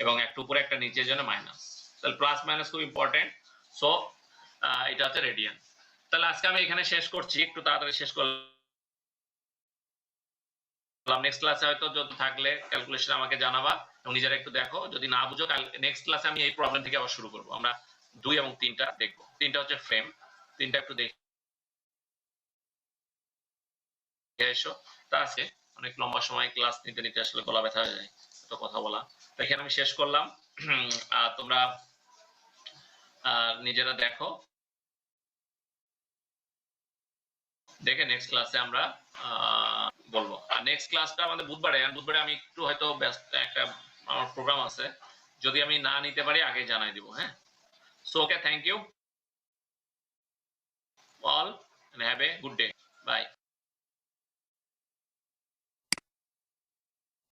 এবং একটা উপরে একটা নিচের জন্য মাইনাস, তাহলে প্লাস মাইনাস খুব ইম্পর্টেন্ট। সো এটা হচ্ছে রেডিয়ান। তাহলে আজকে আমি এখানে শেষ করছি, একটু তাড়াতাড়ি শেষ করলাম। নেক্সট ক্লাসে হয়তো যদি থাকলে ক্যালকুলেশন আমাকে জানাবা এবং নিজেরা একটু দেখো, যদি না বুঝো নেক্সট ক্লাসে আমি এই প্রবলেম থেকে আবার শুরু করব। আমরা 2 এবং 3টা দেখবো, 3টা হচ্ছে ফ্রেম, 3টা একটু দেখে এসো। তা আছে অনেক লম্বা সময় ক্লাস নিতে নিতে আসলে গলা ব্যথা হয়ে যায় তো কথা বলা, তো এখানে আমি শেষ করলাম। তোমরা নিজেরা দেখো, দেখে নেক্সট ক্লাসে আমরা বলবো। আর নেক্সট ক্লাসটা আমাদের বুধবারে, বুধবারে আমি একটু হয়তো ব্যস্ত, একটা আমার প্রোগ্রাম আছে, যদি আমি না নিতে পারি আগে জানাই দিব। হ্যাঁ, so okay, thank you all and have a good day. Bye.